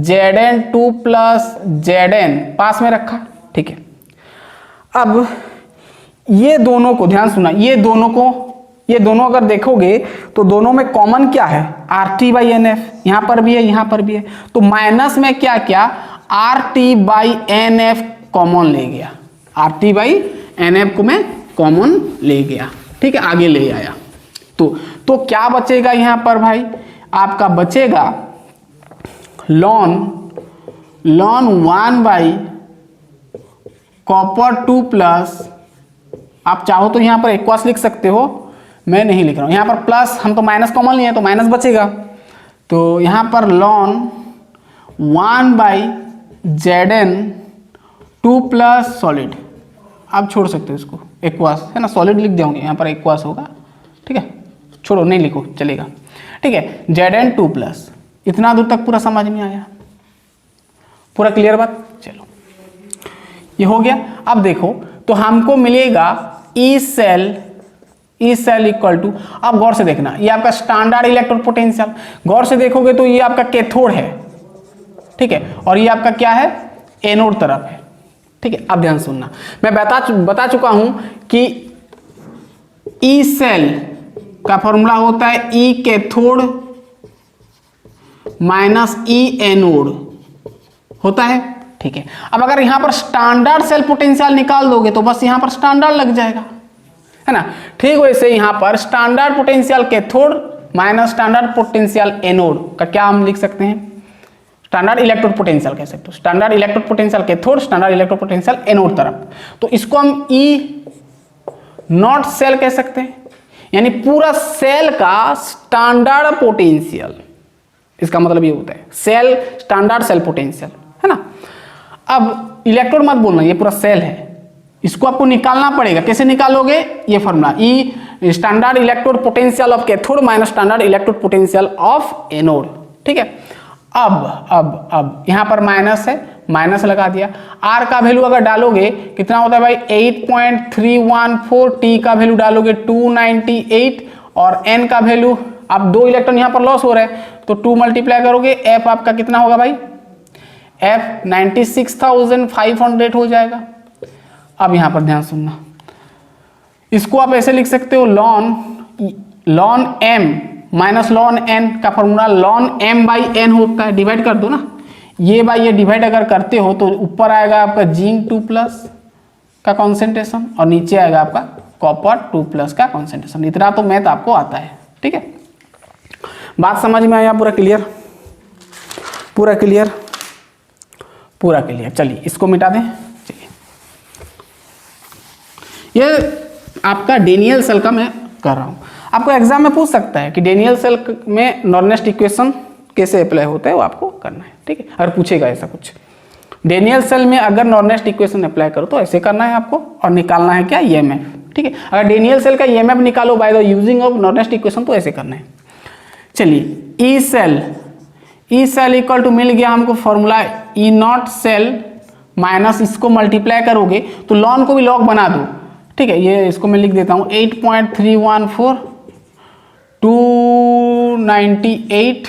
Zn 2+ Zn पास में रखा, ठीक है। अब ये दोनों को ध्यान सुना, ये दोनों अगर देखोगे तो दोनों में कॉमन क्या है, RT/NF, यहां पर भी है यहां पर भी है, तो माइनस में क्या क्या RT/NF कॉमन ले गया, RT/NF को मैं कॉमन ले गया, ठीक है, आगे ले आया। तो क्या बचेगा यहां पर भाई, आपका बचेगा लॉन 1 कॉपर 2+, आप चाहो तो यहां पर एक्वास लिख सकते हो, मैं नहीं लिख रहा हूं, यहां पर प्लस, हम तो माइनस कॉमन लिए तो माइनस बचेगा, तो यहां पर लॉन 1 Zn 2+ सॉलिड, आप छोड़ सकते हो इसको, एक्वास है ना, सॉलिड लिख देंगे, यहाँ पर एक्वास होगा, ठीक है, छोड़ो नहीं लिखो चलेगा, ठीक है। Zn 2+, इतना दूर तक पूरा समझ में आया, पूरा क्लियर बात। चलो ये हो गया। अब देखो तो हमको मिलेगा ई सेल इक्वल टू, अब गौर से देखना, ये आपका स्टैंडर्ड इलेक्ट्रोड पोटेंशियल, गौर से देखोगे तो ये आपका कैथोड है, ठीक है, और ये आपका क्या है, एनोड तरफ है, ठीक है। अब ध्यान सुनना, मैं बता चुका हूं कि ई सेल का फॉर्मूला होता है ई कैथोड माइनस ई एनोड होता है, ठीक है। अब अगर यहां पर स्टैंडर्ड सेल पोटेंशियल निकाल दोगे तो बस यहां पर स्टैंडर्ड लग जाएगा, है ना। ठीक वैसे यहां पर standard potential cathode minus standard potential anode का क्या हम लिख सकते हैं, स्टैंडर्ड इलेक्ट्रोड पोटेंशियल कह सकते हो, standard electrode potential cathode, standard electrode potential anode तरफ, तो इसको हम E0 सेल कह सकते हैं, यानी पूरा सेल का स्टैंडर्ड पोटेंशियल, इसका मतलब ये होता है सेल स्टैंडर्ड सेल पोटेंशियल, है ना। अब इलेक्ट्रोड मत बोलना, ये पूरा सेल है, इसको आपको निकालना पड़ेगा, कैसे निकालोगे, ये formula E standard electrode potential of cathode minus standard electrode potential of anode, ठीक है। अब यहां पर माइनस है, माइनस लगा दिया, आर का वैल्यू अगर डालोगे कितना होता है भाई 8.314, टी का वैल्यू डालोगे 298 और एन का वैल्यू, अब 2 इलेक्ट्रॉन यहां पर लॉस हो रहे हैं तो 2 मल्टीप्लाई करोगे, एफ आपका कितना होगा भाई, एफ 96,500 हो जाएगा। अब यहां पर ध्यान सुनना, इसको आप ऐसे लिख सकते हो, ln M minus ln N का फॉर्मूला लॉन m/n होता है, डिवाइड कर दो ना, ये बाई ये डिवाइड अगर करते हो तो ऊपर आएगा आपका जिंक 2+ का कॉन्सेंट्रेशन और नीचे आएगा आपका कॉपर 2+ का कॉन्सेंट्रेशन, इतना तो मैथ आपको आता है, ठीक है। बात समझ में आया, पूरा क्लियर, पूरा क्लियर, पूरा क्लियर। चलिए इसको मिटा दें, चलिए ये आपका डेनियल सेल का मैं कर रहा हूं, आपको एग्जाम में पूछ सकता है कि डेनियल सेल में नॉर्नेस्ट इक्वेशन कैसे अप्लाई होता है, वो आपको करना है, ठीक है, अगर पूछेगा ऐसा कुछ। डेनियल सेल में अगर नॉर्नेस्ट इक्वेशन अप्लाई करो तो ऐसे करना है आपको, और निकालना है क्या, EMF, ठीक है। अगर डेनियल सेल का EMF निकालो by the using of Nernst equation तो ऐसे करना है। चलिए ई सेल इक्वल टू मिल गया हमको फॉर्मूला E0 सेल माइनस इसको मल्टीप्लाई करोगे तो लॉन को भी लॉग बना दो, ठीक है, ये इसको मैं लिख देता हूँ 8.314 298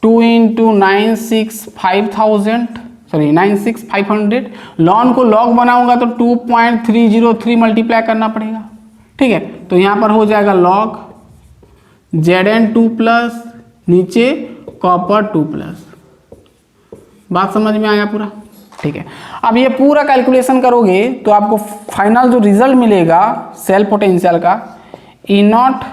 2 × 96,500 लॉन को लॉग बनाऊंगा तो 2.303 मल्टीप्लाई करना पड़ेगा, ठीक है। तो यहाँ पर हो जाएगा लॉग Zn 2+ नीचे कॉपर 2+। बात समझ में आया पूरा? ठीक है। अब ये पूरा कैलकुलेशन करोगे तो आपको फाइनल जो रिजल्ट मिलेगा सेल पोटेंशियल का, E0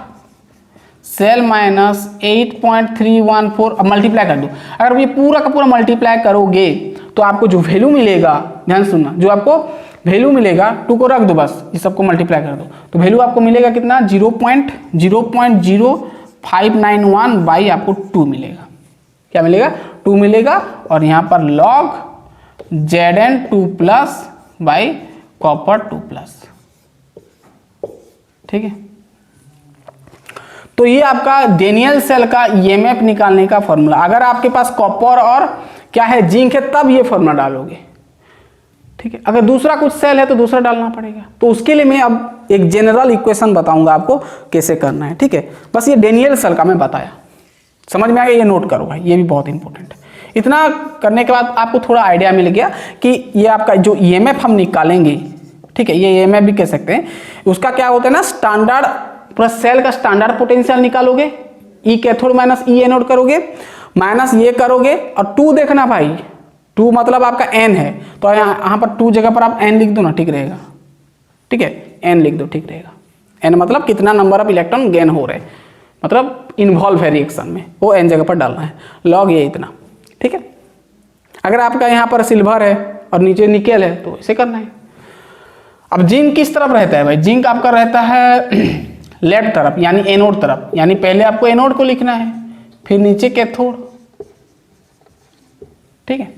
सेल माइनस 8.314। अब मल्टीप्लाई कर दो, अगर ये पूरा का पूरा मल्टीप्लाई करोगे तो आपको जो वैल्यू मिलेगा, ध्यान सुनना, जो आपको वैल्यू मिलेगा, 2 को रख दो बस, ये सबको मल्टीप्लाई कर दो तो वैल्यू आपको मिलेगा कितना, 0.0591 बाई आपको 2 मिलेगा। क्या मिलेगा? 2 मिलेगा। और यहाँ पर log Zn2+ बाई कॉपर 2+। ठीक है, तो ये आपका डेनियल सेल का ईएमएफ निकालने का फॉर्मूला। अगर आपके पास कॉपर और क्या है, जिंक है, तब ये फॉर्मूला डालोगे। ठीक है, अगर दूसरा कुछ सेल है तो दूसरा डालना पड़ेगा। तो उसके लिए मैं अब एक जनरल इक्वेशन बताऊंगा आपको कैसे करना है। ठीक है, बस ये डेनियल सेल का मैं बताया, समझ में आ गया? ये नोट करो भाई, ये भी बहुत इंपॉर्टेंट है। इतना करने के बाद आपको थोड़ा आइडिया मिल गया कि ये आपका जो ईएमएफ हम निकालेंगे, ठीक है, ये ईएमएफ भी कह सकते हैं, उसका क्या होता है ना, स्टैंडर्ड पूरा सेल का स्टैंडर्ड पोटेंशियल निकालोगे, ई कैथोड माइनस ई एनोड करोगे, माइनस ये करोगे, और 2 देखना भाई, 2 मतलब आपका एन है, तो यहाँ पर 2 जगह पर आप एन लिख दो ना, ठीक रहेगा। ठीक है, एन लिख दो, ठीक रहेगा। एन मतलब कितना नंबर ऑफ इलेक्ट्रॉन गेन हो रहे हैं, मतलब इन्वॉल्व है रिएक्शन में, वो एन जगह पर डालना है। लॉग ये इतना, ठीक है। अगर आपका यहाँ पर सिल्वर है और नीचे निकेल है तो ऐसे करना है। अब जिंक किस तरफ रहता है भाई? जिंक आपका रहता है लेफ्ट तरफ, यानी एनोड तरफ, यानी पहले आपको एनोड को लिखना है, फिर नीचे कैथोड। ठीक है,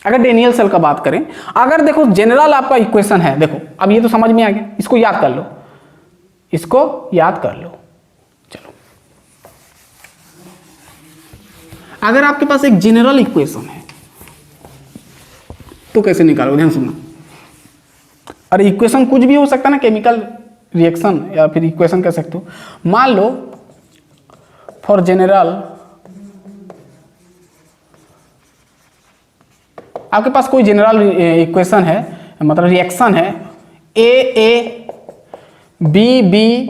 अगर डेनियल सेल का बात करें, अगर देखो जनरल आपका इक्वेशन है, देखो अब ये तो समझ में आ गया, इसको याद कर लो, इसको याद कर लो। चलो, अगर आपके पास एक जनरल इक्वेशन है तो कैसे निकालोगे? ध्यान सुनना। अरे इक्वेशन कुछ भी हो सकता है ना, केमिकल रिएक्शन या फिर इक्वेशन कह सकते हो। मान लो फॉर जनरल आपके पास कोई जनरल इक्वेशन है, मतलब रिएक्शन है, ए बी बी,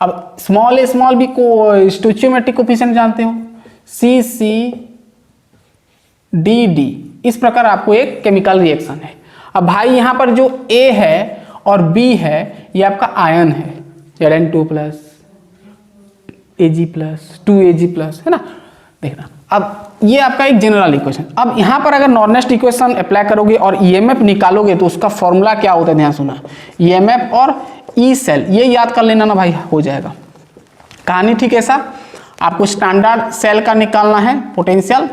अब स्मॉल ए स्मॉल बी को स्टोइचियोमेट्रिक कोफिशिएंट जानते हो, सी सी डी डी, इस प्रकार आपको एक केमिकल रिएक्शन है। अब भाई यहाँ पर जो ए है और बी है, ये आपका आयन है, Zn2+, Ag+, 2Ag+, है ना, देखना। अब ये आपका एक जनरल इक्वेशन। अब यहाँ पर अगर नॉर्नेस्ट इक्वेशन अप्लाई करोगे और ईएमएफ निकालोगे तो उसका फॉर्मूला क्या होता है? ध्यान सुना, ईएमएफ और ई सेल, ये याद कर लेना ना भाई, हो जाएगा। कहानी ठीक है, ऐसा आपको स्टैंडर्ड सेल का निकालना है पोटेंशियल,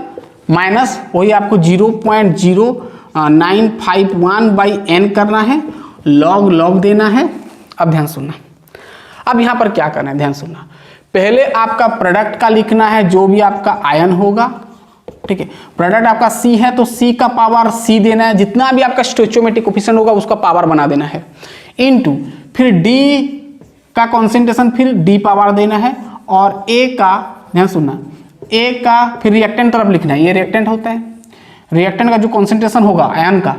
माइनस वही आपको 0.0951 बाई एन करना है, लॉग लॉग देना है। अब ध्यान सुनना, अब यहाँ पर क्या करना है, ध्यान सुनना। पहले आपका प्रोडक्ट का लिखना है, जो भी आपका आयन होगा, ठीक है। प्रोडक्ट आपका सी है तो सी का पावर सी देना है, जितना भी आपका स्टोइचियोमेट्रिक कोफिशिएंट होगा उसका पावर बना देना है, इनटू फिर डी का कॉन्सेंट्रेशन, फिर डी पावर देना है, और ए का, ध्यान सुनना, ए का फिर रिएक्टेंट तरफ लिखना है, ये रिएक्टेंट होता है, रिएक्टेंट का जो कॉन्सेंट्रेशन होगा आयन का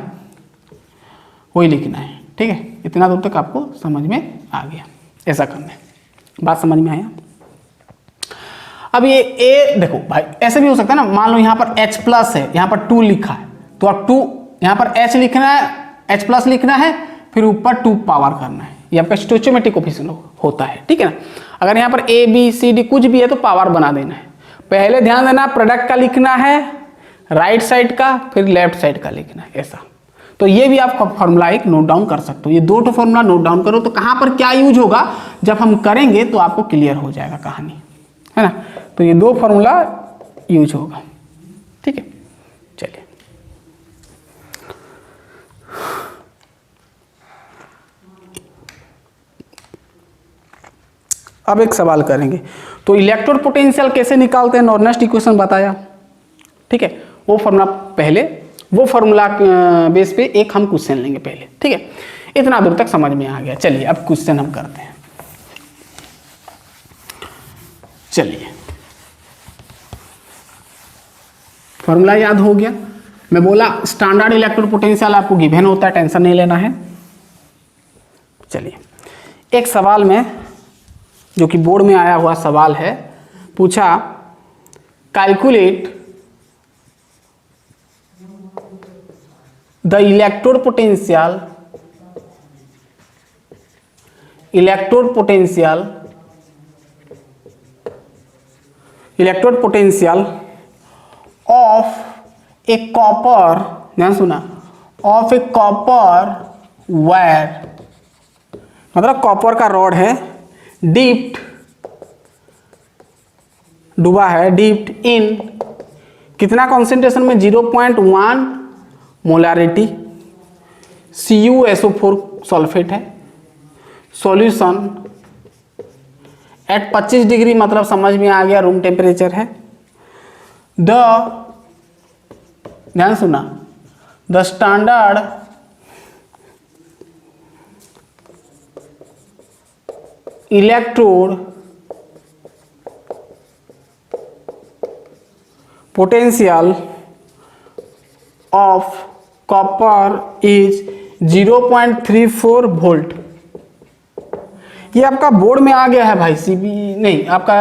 वही लिखना है। ठीक है, इतना दूर तक आपको समझ में आ गया, ऐसा करना है। बात समझ में आया? अब ये ए देखो भाई, ऐसे भी हो सकता है ना, मान लो यहाँ पर H+ है, यहाँ पर 2 लिखा है, तो अब 2 यहाँ पर H लिखना है, H+ लिखना है, फिर ऊपर 2 पावर करना है, ये आपका स्टोइचियोमेट्रिक कोफिशिएंट होता है। ठीक है ना, अगर यहाँ पर A B C D कुछ भी है तो पावर बना देना है। पहले ध्यान देना, प्रोडक्ट का लिखना है राइट साइड का, फिर लेफ्ट साइड का लिखना है, ऐसा। तो ये भी आप फॉर्मूला एक नोट डाउन कर सकते हो, ये 2 फॉर्मूला नोट डाउन करो, तो कहाँ पर क्या यूज होगा जब हम करेंगे तो आपको क्लियर हो जाएगा कहानी, है ना। तो ये 2 फॉर्मूला यूज होगा, ठीक है। चलिए, अब एक सवाल करेंगे, तो इलेक्ट्रोड पोटेंशियल कैसे निकालते हैं, नॉर्नेस्ट इक्वेशन बताया, ठीक है। वो फॉर्मूला पहले, वो फॉर्मूला बेस पे एक हम क्वेश्चन लेंगे पहले, ठीक है। इतना दूर तक समझ में आ गया। चलिए अब क्वेश्चन हम करते हैं। चलिए, फॉर्मूला याद हो गया। मैं बोला स्टैंडर्ड इलेक्ट्रोड पोटेंशियल आपको गिवन होता है, टेंशन नहीं लेना है। चलिए, एक सवाल में जो कि बोर्ड में आया हुआ सवाल है, पूछा calculate the electrode potential of A copper, ध्यान सुना, ऑफ ए कॉपर वायर, मतलब कॉपर का रॉड है, डीप्ड, डूबा है, डीप्ड इन कितना कॉन्सेंट्रेशन में, 0.1 मोलारिटी CuSO4 सल्फेट है, सॉल्यूशन एट 25 डिग्री, मतलब समझ में आ गया, रूम टेम्परेचर है। ध्यान सुना, the standard electrode potential of copper is 0.34 volt. ये आपका बोर्ड में आ गया है भाई, सीबी नहीं आपका,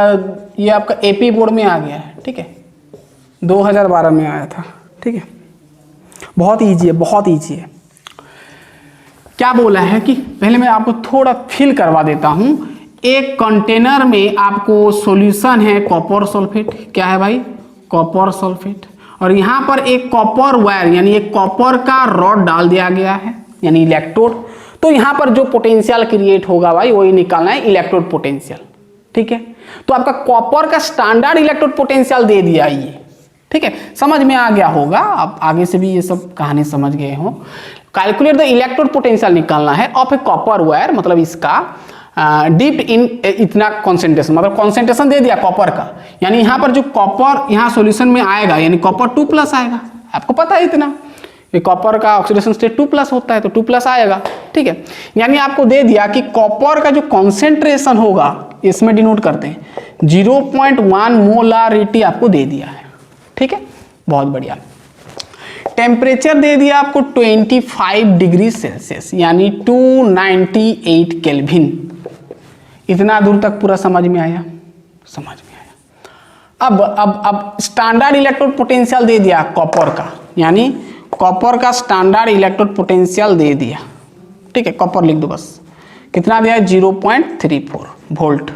ये आपका एपी बोर्ड में आ गया है, ठीक है, 2012 में आया था, ठीक है। बहुत इजी है, बहुत इजी है। क्या बोला है कि पहले मैं आपको थोड़ा फिल करवा देता हूं। एक कंटेनर में आपको सॉल्यूशन है कॉपर सल्फेट, क्या है भाई, कॉपर सल्फेट, और यहाँ पर एक कॉपर वायर यानी एक कॉपर का रॉड डाल दिया गया है, यानी इलेक्ट्रोड। तो यहाँ पर जो पोटेंशियल क्रिएट होगा भाई वही निकालना है, इलेक्ट्रोड पोटेंशियल, ठीक है। तो आपका कॉपर का स्टैंडर्ड इलेक्ट्रोड पोटेंशियल दे दिया ये, ठीक है, समझ में आ गया होगा। आप आगे से भी ये सब कहानी समझ गए हो। कैलकुलेट द इलेक्ट्रोड पोटेंशियल निकालना है ऑफ ए कॉपर वायर, मतलब इसका डीप इन इतना कॉन्सेंट्रेशन, मतलब कॉन्सेंट्रेशन दे दिया कॉपर का, यानी यहाँ पर जो कॉपर यहाँ सॉल्यूशन में आएगा यानी कॉपर 2+ आएगा, आपको पता है इतना, ये कॉपर का ऑक्सीडेशन स्टेट 2+ होता है तो 2+ आएगा, ठीक है। यानी आपको दे दिया कि कॉपर का जो कॉन्सेंट्रेशन होगा, इसमें डिनोट करते हैं, 0.1 मोलारिटी आपको दे दिया है, ठीक है, बहुत बढ़िया। टेम्परेचर दे दिया आपको 25 डिग्री सेल्सियस यानी 298 केल्विन। इतना दूर तक पूरा समझ में आया, समझ में आया। अब स्टैंडर्ड इलेक्ट्रोड पोटेंशियल दे दिया कॉपर का, यानी कॉपर का स्टैंडर्ड इलेक्ट्रोड पोटेंशियल दे दिया, ठीक है, कॉपर लिख दो बस, कितना दिया है, 0.34 वोल्ट,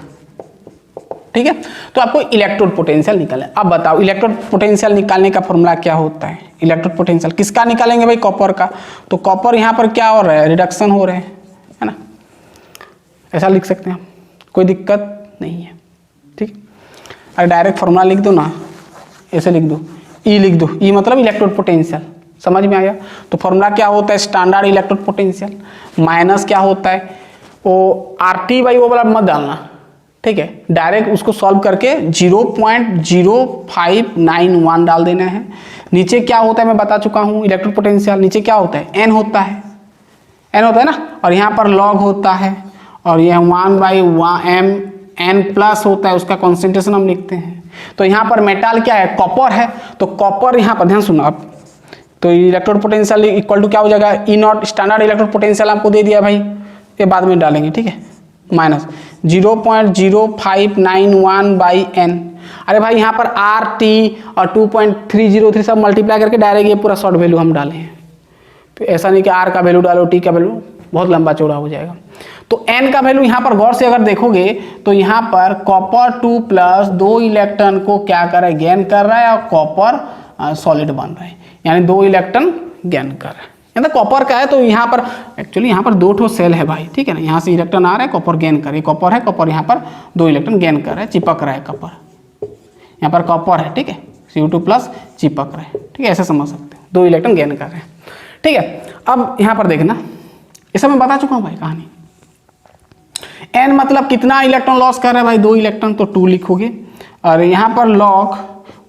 ठीक है। तो आपको इलेक्ट्रोड पोटेंशियल निकालना है। अब बताओ इलेक्ट्रोड पोटेंशियल निकालने का फॉर्मूला क्या होता है। इलेक्ट्रोड पोटेंशियल किसका निकालेंगे भाई, कॉपर का। तो कॉपर यहाँ पर क्या हो रहा है, रिडक्शन हो रहे हैं, है ना, ऐसा लिख सकते हैं हम, कोई दिक्कत नहीं है, ठीक। अरे डायरेक्ट फॉर्मूला लिख दो ना, ऐसे लिख दो, ई लिख दो, ई मतलब इलेक्ट्रोड पोटेंशियल, समझ में आया। तो फॉर्मूला क्या होता है, स्टैंडर्ड इलेक्ट्रोड पोटेंशियल माइनस क्या होता है, वो RT बाई वो वाला मत डालना, ठीक है, डायरेक्ट उसको सॉल्व करके 0.0591 डाल देना है। नीचे क्या होता है मैं बता चुका हूँ, इलेक्ट्रोड पोटेंशियल नीचे क्या होता है, n होता है, n होता है ना, और यहाँ पर log होता है, और यह 1/m n प्लस होता है, उसका कॉन्सेंट्रेशन हम लिखते हैं। तो यहाँ पर मेटल क्या है, कॉपर है, तो कॉपर यहाँ पर ध्यान सुनो आप, तो इलेक्ट्रोड पोटेंशियल इक्वल टू क्या हो जाएगा, E0 स्टैंडर्ड इलेक्ट्रोड पोटेंशियल आपको दे दिया भाई, ये बाद में डालेंगे, ठीक है, माइनस 0.0591/n। अरे भाई यहाँ पर RT और 2.303 सब मल्टीप्लाई करके डायरेक्ट ये पूरा शॉर्ट वैल्यू हम डाले हैं, तो ऐसा नहीं कि R का वैल्यू डालो, T का वैल्यू बहुत लंबा चौड़ा हो जाएगा। तो N का वैल्यू यहाँ पर गौर से अगर देखोगे तो यहाँ पर कॉपर 2+ 2 इलेक्ट्रॉन को क्या कर रहा है, गेन कर रहा है, और कॉपर सॉलिड बन रहा है, यानी 2 इलेक्ट्रॉन गेन कर रहा है। तो कॉपर का है तो यहाँ पर एक्चुअली यहाँ पर 2 ठो सेल है भाई, ठीक है ना, यहाँ से इलेक्ट्रॉन आ रहा है, कॉपर गेन कर रहा है, कॉपर है, कॉपर यहाँ पर 2 इलेक्ट्रॉन गेन कर रहा है, चिपक रहा है कॉपर, यहाँ पर कॉपर है, ठीक है, Cu2+ चिपक रहा है, ठीक है, ऐसे समझ सकते हैं, 2 इलेक्ट्रॉन गेन कर रहे हैं, ठीक है। अब यहाँ पर देखना, ये सब मैं बता चुका हूँ भाई कहानी। n मतलब कितना इलेक्ट्रॉन लॉस कर रहा है भाई, 2 इलेक्ट्रॉन, तो 2 लिखोगे, और यहाँ पर log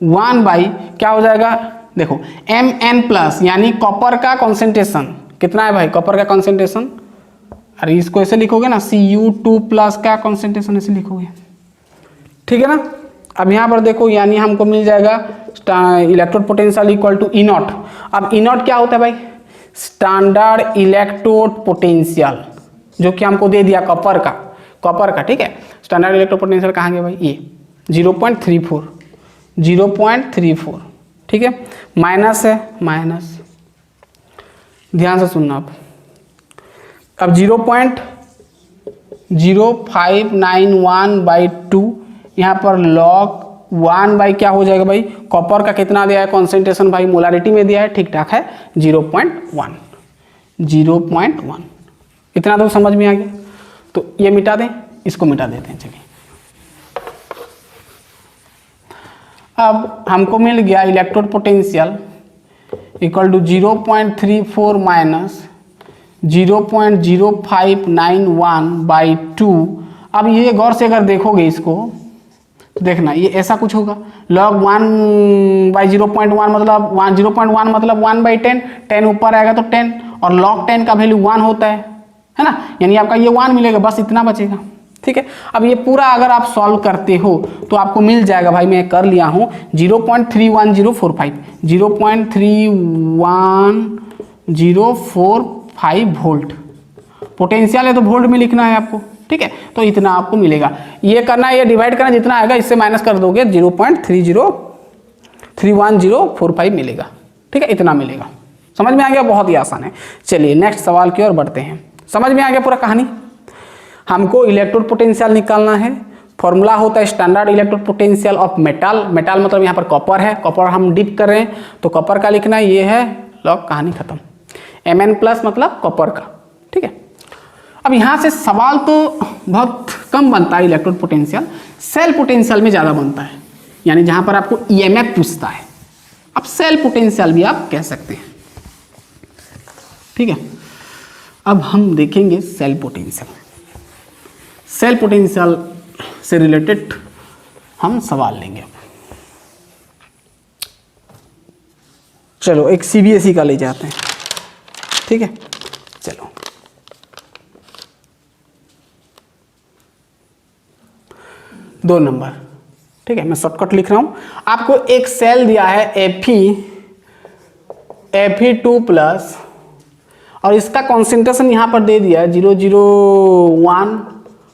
1 क्या हो जाएगा, देखो Mn+ यानी कॉपर का कॉन्सेंट्रेशन कितना है भाई, कॉपर का कॉन्सेंट्रेशन, अरे इसको ऐसे लिखोगे ना, Cu2+ का कॉन्सेंट्रेशन ऐसे लिखोगे, ठीक है ना। अब यहाँ पर देखो, यानी हमको मिल जाएगा electrode potential equal to E0। अब E0 क्या होता है भाई, स्टैंडर्ड इलेक्ट्रोड पोटेंशियल, जो कि हमको दे दिया कॉपर का, ठीक है। स्टैंडर्ड इलेक्ट्रोड पोटेंशियल कहाँ गया भाई, ये 0.34 0.34, ठीक है, माइनस है माइनस, ध्यान से सुनना अब 0.0591/2 यहाँ पर log 1 बाई क्या हो जाएगा भाई, कॉपर का कितना दिया है कॉन्सेंट्रेशन भाई, मोलारिटी में दिया है, ठीक ठाक है 0.1, इतना तो समझ में आ गया। तो ये मिटा दें, इसको मिटा देते हैं। चलिए अब हमको मिल गया electrode potential equal to 0.34 minus 0.0591/2। अब ये गौर से अगर देखोगे इसको तो देखना ये ऐसा कुछ होगा, log 1/0.1 मतलब 0.1 मतलब 1/10, 10 ऊपर आएगा तो 10, और log 10 का वैल्यू 1 होता है ना, यानी आपका ये 1 मिलेगा, बस इतना बचेगा। ठीक है, अब ये पूरा अगर आप सॉल्व करते हो तो आपको मिल जाएगा भाई, मैं कर लिया हूँ 0.31045, 0.31045 वोल्ट। पोटेंशियल है तो वोल्ट में लिखना है आपको, ठीक है, तो इतना आपको मिलेगा। ये करना है, ये डिवाइड करना, जितना आएगा इससे माइनस कर दोगे 0.31045 मिलेगा। ठीक है, इतना मिलेगा। समझ में आ गया, बहुत ही आसान है। चलिए नेक्स्ट सवाल की ओर बढ़ते हैं। समझ में आ गया पूरा कहानी। हमको इलेक्ट्रोड पोटेंशियल निकालना है। फॉर्मूला होता है standard electrode potential of metal. Metal मतलब यहाँ पर कॉपर है, कॉपर हम डिप कर रहे हैं तो कॉपर का लिखना है, ये है लॉग, कहानी खत्म। Mn+ मतलब कॉपर का। ठीक है, अब यहाँ से सवाल तो बहुत कम बनता है इलेक्ट्रोड पोटेंशियल, सेल पोटेंशियल में ज़्यादा बनता है, यानी जहाँ पर आपको EMF पूछता है। अब सेल पोटेंशियल भी आप कह सकते हैं। ठीक है, अब हम देखेंगे सेल पोटेंशियल। सेल पोटेंशियल से रिलेटेड हम सवाल लेंगे। चलो एक CBSE का ले जाते हैं। ठीक है, चलो 2 नंबर। ठीक है, मैं शॉर्टकट लिख रहा हूं। आपको एक सेल दिया है Fe2+, और इसका कॉन्सेंट्रेशन यहां पर दे दिया है 001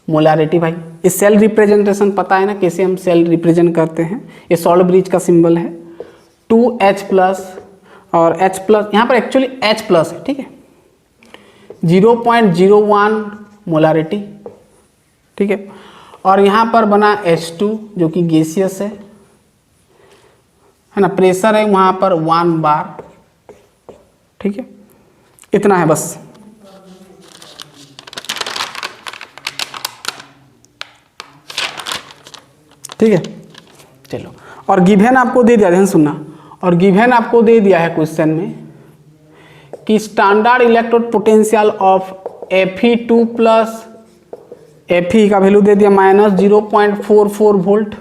मोलारिटी। भाई इस सेल रिप्रेजेंटेशन पता है ना, कैसे हम सेल रिप्रेजेंट करते हैं। ये सॉल्ट ब्रिज का सिंबल है 2H+ और H+, यहाँ पर एक्चुअली H+ है। ठीक है, 0.01 मोलारिटी। ठीक है, और यहाँ पर बना H2 जो कि गैसियस है ना, प्रेशर है वहाँ पर 1 बार। ठीक है, इतना है बस। ठीक है, चलो, और गिवन आपको दे दिया, ध्यान सुनना, और गिवन आपको दे दिया है क्वेश्चन में कि standard electrode potential of Fe2+, Fe का वैल्यू दे दिया -0.44 वोल्ट,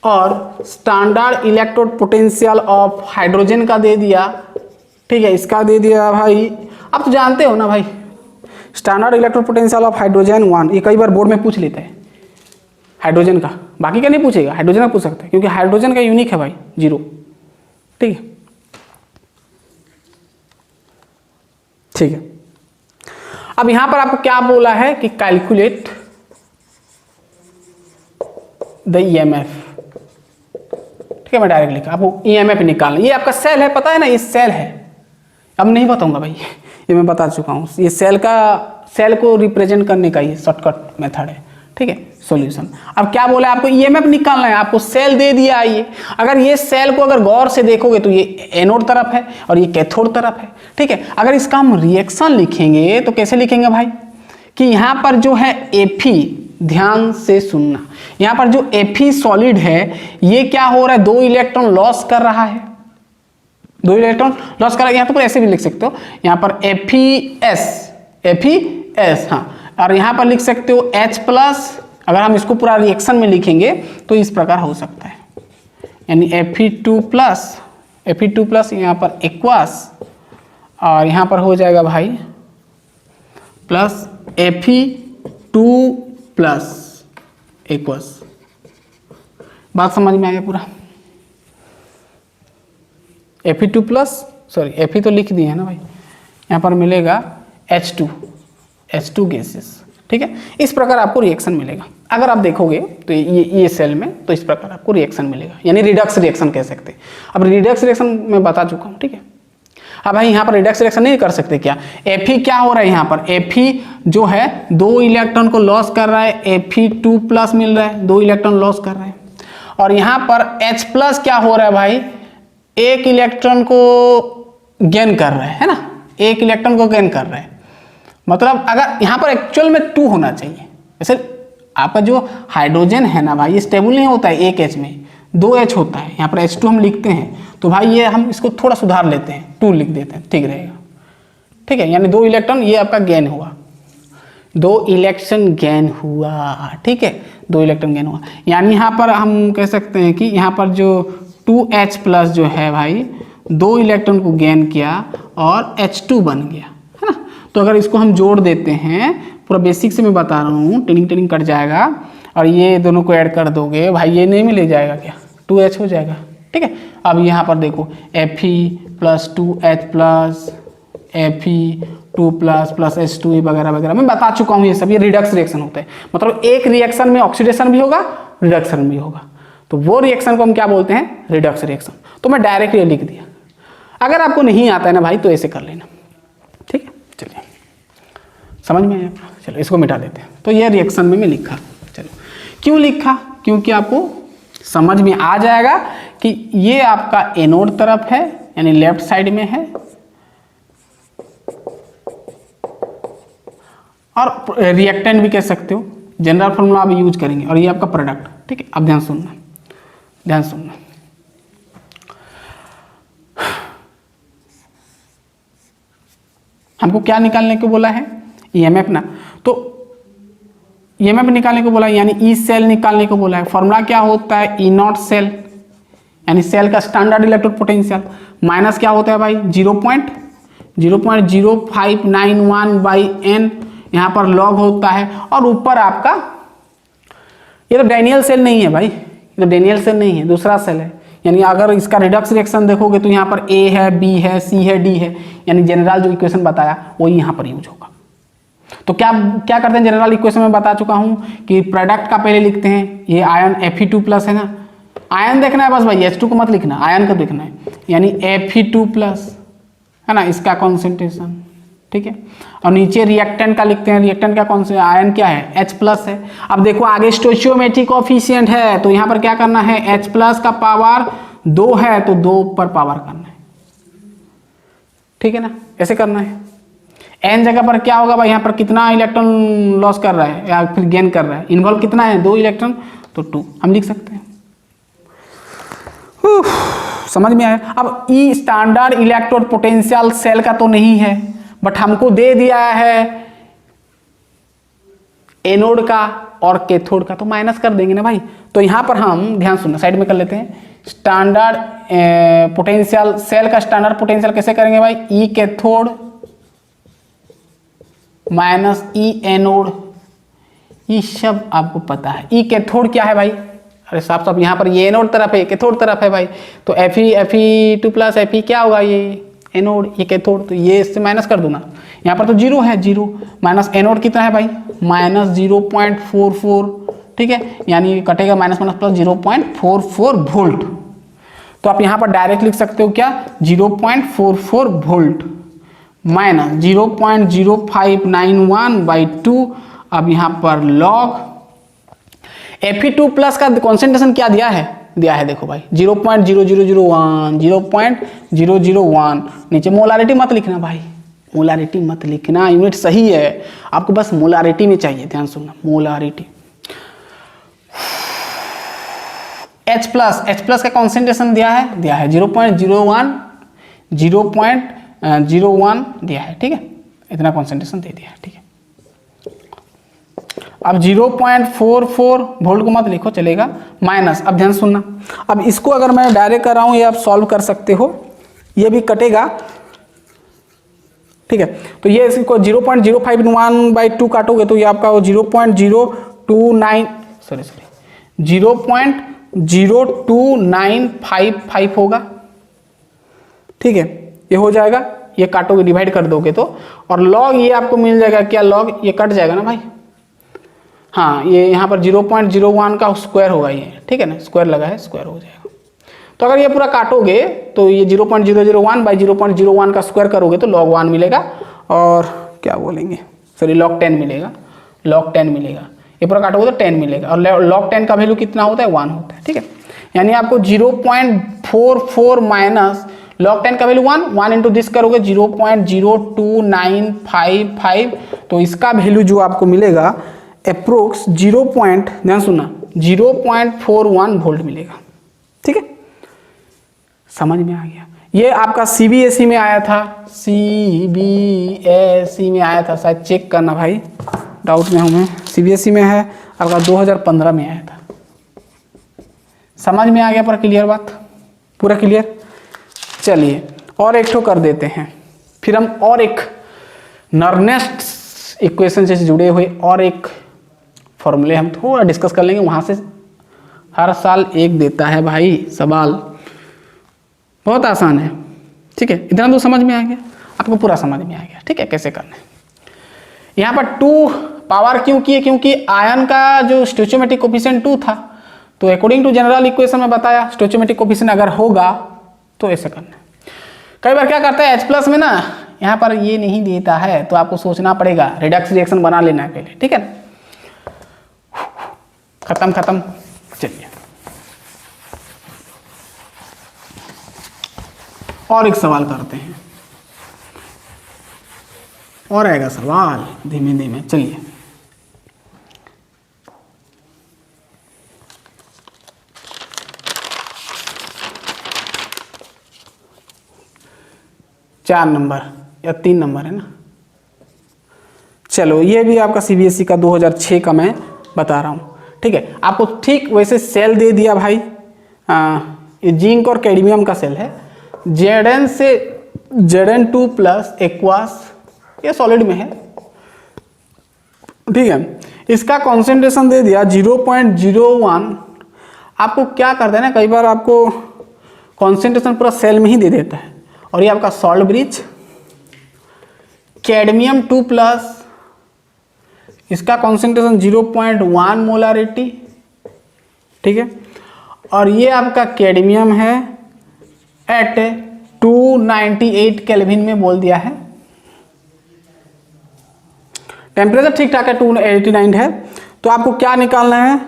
और standard electrode potential of hydrogen का दे दिया। ठीक है, इसका दे दिया भाई, आप तो जानते हो ना भाई, standard electrode potential of hydrogen 1। ये कई बार बोर्ड में पूछ लेते हैं हाइड्रोजन का, बाकी का नहीं पूछेगा, हाइड्रोजन का पूछ सकता है, क्योंकि हाइड्रोजन का यूनिक है भाई 0। ठीक है, ठीक है, अब यहां पर आपको क्या बोला है कि कैलकुलेट द EMF। ठीक है, मैं डायरेक्ट लिखा, आपको EMF निकालना। ये आपका सेल है, पता है ना, ये सेल है। अब नहीं बताऊंगा भाई, ये मैं बता चुका हूं। ये सेल को रिप्रेजेंट करने का ये शॉर्टकट मेथड है। ठीक है, सॉल्यूशन। अब क्या बोला है, आपको EMF निकालना है। आपको सेल दे दिया है ये, अगर ये सेल को अगर गौर से देखोगे तो ये एनोड तरफ है और ये कैथोड तरफ है। ठीक है, अगर इसका हम रिएक्शन लिखेंगे तो कैसे लिखेंगे भाई, कि यहाँ पर जो है Fe, ध्यान से सुनना, यहाँ पर जो Fe सॉलिड है ये क्या हो रहा है, 2 इलेक्ट्रॉन लॉस कर रहा है, 2 इलेक्ट्रॉन लॉस कर रहा है। यहाँ तो ऐसे भी लिख सकते हो, यहाँ पर FeS, हाँ, और यहाँ पर लिख सकते हो H+। अगर हम इसको पूरा रिएक्शन में लिखेंगे तो इस प्रकार हो सकता है, यानी Fe2+ यहाँ पर एक्वस, और यहाँ पर हो जाएगा भाई प्लस Fe2+ एक्वस। बात समझ में आ गया पूरा। Fe2+, सॉरी Fe तो लिख दिए है ना भाई, यहाँ पर मिलेगा H2 गैसेस। ठीक ठीक है। इस प्रकार आपको रिएक्शन मिलेगा। अगर आप देखोगे तो ये सेल में तो इस प्रकार आपको रिएक्शन मिलेगा, यानी रिडक्स रिएक्शन कह सकते हैं। अब रिडक्स रिएक्शन मैं बता चुका हूँ, ठीक है। अब भाई यहाँ पर रिडक्स रिएक्शन नहीं कर सकते क्या? Fe क्या हो रहा है यहाँ पर? Fe जो है 2 इलेक्ट्रॉन को लॉस कर रहा है, Fe2+ मिल रहा है, 2 इलेक्ट्रॉन लॉस कर रहा है। और यहाँ पर H+ क्या हो रहा है भाई? 1 इलेक्ट्रॉन को गेन कर रहा है ना, 1 इलेक्ट्रॉन को गेन कर रहा है। मतलब अगर यहाँ पर एक्चुअल में 2 होना चाहिए। वैसे आपका जो हाइड्रोजन है ना भाई, ये स्टेबल नहीं होता है 1 H में, 2 H होता है। यहाँ पर H2 हम लिखते हैं, तो भाई ये हम इसको थोड़ा सुधार लेते हैं, 2 लिख देते हैं, ठीक रहेगा, ठीक है। यानी 2 इलेक्ट्रॉन ये आपका गेन हुआ, 2 इलेक्ट्रॉन गेन हुआ, ठीक है, 2 इलेक्ट्रॉन गेन हुआ। यानी यहाँ पर हम कह सकते हैं कि यहाँ पर जो 2H+ जो है भाई 2 इलेक्ट्रॉन को गेन किया और H2 बन गया, है ना। तो अगर इसको हम जोड़ देते हैं, पूरा बेसिक से मैं बता रहा हूँ, टेनिंग कट जाएगा और ये दोनों को ऐड कर दोगे भाई, ये नहीं मिल जाएगा क्या? 2H हो जाएगा, ठीक है। अब यहाँ पर देखो Fe+2H+, Fe2+ H2 वगैरह वगैरह मैं बता चुका हूँ। ये सब ये रिडक्स रिएक्शन होते हैं। मतलब एक रिएक्शन में ऑक्सीडेशन भी होगा, रिडक्शन भी होगा, तो वो रिएक्शन को हम क्या बोलते हैं? Redux reaction. तो मैं डायरेक्ट ये लिख दिया। अगर आपको नहीं आता है ना भाई तो ऐसे कर लेना, ठीक है। चलिए समझ में आया? चलो इसको मिटा देते हैं। तो ये रिएक्शन में मैं लिखा, चलो क्यों लिखा? क्योंकि आपको समझ में आ जाएगा कि ये आपका एनोड तरफ है, यानी लेफ्ट साइड में है, और रिएक्टेंट भी कह सकते हो, जनरल फॉर्मूला आप यूज करेंगे, और ये आपका प्रोडक्ट, ठीक है। अब ध्यान सुनना, ध्यान सुनना। हमको क्या निकालने को बोला है? ईएमएफ ना, तो ईएमएफ निकालने को बोला है, यानी ई सेल निकालने को बोला है। फॉर्मूला क्या होता है? E0 सेल, यानी सेल का स्टैंडर्ड इलेक्ट्रिक पोटेंशियल, माइनस क्या होता है भाई? 0.0591/n, यहाँ पर लॉग होता है, और ऊपर आपका ये तो डैनियल सेल नहीं है भाई, ये तो डैनियल सेल नहीं है, दूसरा सेल है। यानी अगर इसका रिडक्स रिएक्शन देखोगे तो यहाँ पर A है, B है, C है, D है, यानी जनरल जो इक्वेशन बताया वही यहाँ पर यूज होगा। तो क्या क्या करते हैं? जनरल इक्वेशन में बता चुका हूँ कि प्रोडक्ट का पहले लिखते हैं, ये आयन Fe2+ है ना, आयन देखना है बस भाई, H2 को मत लिखना, आयन का देखना है, यानी Fe2+ है ना, इसका कॉन्सेंट्रेशन, ठीक है। और नीचे रिएक्टेंट का लिखते हैं, रिएक्टेंट का कौन सा आयन क्या है? H+ है। अब देखो आगे स्टोइचियोमेट्रिक कोएफिशिएंट है, तो यहाँ पर क्या करना है? H+ का पावर 2 है तो 2 पर पावर करना है, ठीक है ना, ऐसे करना है। n जगह पर क्या होगा भाई? यहाँ पर कितना इलेक्ट्रॉन लॉस कर रहा है या फिर गेन कर रहा है? इन्वॉल्व कितना है? 2 इलेक्ट्रॉन, तो 2 हम लिख सकते हैं। समझ में आया? अब ई स्टैंडर्ड इलेक्ट्रोड पोटेंशियल सेल का तो नहीं है, बट हमको दे दिया है एनोड का और कैथोड का, तो माइनस कर देंगे ना भाई। तो यहां पर हम ध्यान सुनना, साइड में कर लेते हैं। स्टैंडर्ड पोटेंशियल सेल का स्टैंडर्ड पोटेंशियल कैसे करेंगे भाई? ई कैथोड माइनस ई एनोड, ये सब आपको पता है। ई कैथोड क्या है भाई? अरे साफ साफ यहाँ पर ये एनोड तरफ है, कैथोड तरफ है भाई, तो Fe2+ Fe क्या होगा? ये एनोड, ये कैथोड, तो ये इससे माइनस कर दो ना। यहाँ पर तो 0 है, 0 माइनस एनोड कितना है भाई? -0.44, ठीक है, यानी कटेगा माइनस माइनस प्लस 0.44 वोल्ट। तो आप यहाँ पर डायरेक्ट लिख सकते हो क्या? 0.44 वोल्ट माइनस 0.0591/2। अब यहाँ पर लॉग Fe2+ का कॉन्सेंट्रेशन क्या दिया है? दिया है देखो भाई 0.0001, 0.001। नीचे मोलारिटी मत लिखना भाई, मोलारिटी मत लिखना, यूनिट सही है, आपको बस मोलारिटी में चाहिए। ध्यान सुनना, मोलारिटी। H+ का कॉन्सेंट्रेशन दिया है 0.01, 0.01 दिया है, ठीक है, इतना कॉन्सेंट्रेशन दे दिया है, ठीक है। अब 0.44 वोल्ट को मत लिखो, चलेगा, माइनस। अब ध्यान सुनना, अब इसको अगर मैं डायरेक्ट कर रहा हूं, ये आप सॉल्व कर सकते हो, ये भी कटेगा, ठीक है। तो ये इसको 0.051/2 काटोगे तो ये आपका 0.0295 होगा, ठीक है, ये हो जाएगा। ये काटोगे, डिवाइड कर दोगे तो, और लॉग ये आपको मिल जाएगा क्या? लॉग ये कट जाएगा ना भाई, हाँ ये यहाँ पर 0.01 का स्क्वायर होगा ये, ठीक है ना, स्क्वायर लगा है, स्क्वायर हो जाएगा। तो अगर ये पूरा काटोगे तो ये 0.001 बाई 0.01 का स्क्वायर करोगे तो log 1 मिलेगा, और क्या बोलेंगे, सॉरी log 10 मिलेगा, log 10 मिलेगा। ये पूरा काटोगे तो 10 मिलेगा, और log 10 का वैल्यू कितना होता है, 1 होता है, ठीक है। यानी आपको 0.44 माइनस log 10 का वैल्यू 1 इंटू दिस करोगे 0.02955, तो इसका वैल्यू जो आपको मिलेगा अप्रोक्स ध्यान सुनना 0.41 वोल्ट मिलेगा, ठीक है। समझ में आ गया। ये आपका सीबीएसई में आया था, सीबीएसई में आया था, शायद चेक करना भाई, डाउट में हूँ मैं, सीबीएसई में है आपका, 2015 में आया था। समझ में आ गया पूरा क्लियर बात, पूरा क्लियर। चलिए और एक ठो कर देते हैं, फिर हम और एक नर्नेस्ट इक्वेशन से जुड़े हुए और एक फॉर्मूले हम थोड़ा डिस्कस कर लेंगे। वहाँ से हर साल एक देता है भाई सवाल, बहुत आसान है, ठीक है। इतना तो समझ में आ गया, आपको पूरा समझ में आ गया, ठीक है, कैसे करना है। यहाँ पर 2 पावर क्यों किए, क्योंकि आयन का जो स्टोइचोमेट्रिक कोफिशिएंट 2 था, तो अकॉर्डिंग टू जनरल इक्वेशन में बताया स्टोइचोमेट्रिक कोफिशिएंट अगर होगा तो ऐसे करना है। कई बार क्या करता है H+ में ना, यहाँ पर ये नहीं देता है तो आपको सोचना पड़ेगा, रिडक्स रिएक्शन बना लेना है पहले, ठीक है। खत्म। चलिए और एक सवाल करते हैं, और आएगा सवाल धीमे धीमे। चलिए चार नंबर या 3 नंबर है ना। चलो ये भी आपका सीबीएसई का 2006 का मैं बता रहा हूँ, ठीक है। आपको ठीक वैसे सेल दे दिया भाई, ये जिंक और कैडमियम का सेल है, Zn से Zn2 प्लस एक्वास, ये सॉलिड में है, ठीक है। इसका कॉन्सेंट्रेशन दे दिया 0.01। आपको क्या करता है ना, कई बार आपको कॉन्सेंट्रेशन पूरा सेल में ही दे देता है, और ये आपका सॉल्ट ब्रिज कैडमियम 2 प्लस, इसका कॉन्सेंट्रेशन 0.1 मोलारिटी, ठीक है। और ये आपका कैडमियम है एट 298 केल्विन में बोल दिया है। टेम्परेचर ठीक ठाक है, 289 है। तो आपको क्या निकालना है,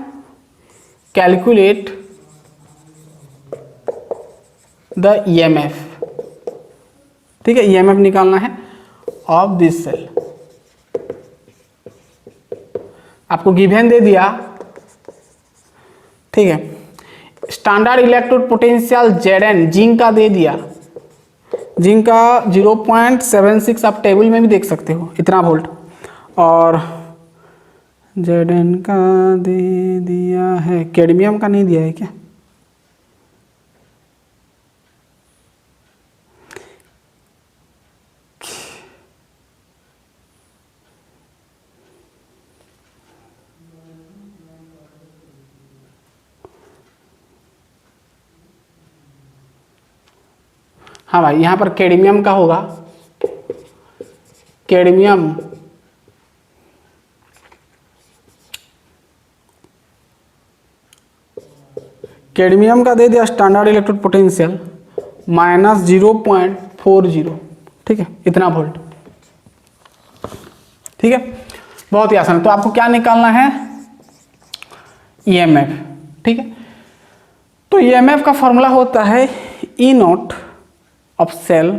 कैलकुलेट द EMF, ठीक है, EMF निकालना है ऑफ दिस सेल। आपको गिवन दे दिया, ठीक है। Standard electrode potential Zn zinc का दे दिया, जिंक का 0.76 आप टेबल में भी देख सकते हो, इतना वोल्ट, और Zn का दे दिया है, कैडमियम का नहीं दिया है क्या, हाँ भाई यहाँ पर कैडमियम का होगा, कैडमियम का दे दिया स्टैंडर्ड इलेक्ट्रोड पोटेंशियल -0.40, ठीक है, इतना वोल्ट, ठीक है। बहुत ही आसान। तो आपको क्या निकालना है, EMF, ठीक है। तो EMF का फॉर्मूला होता है E0 ऑफ सेल।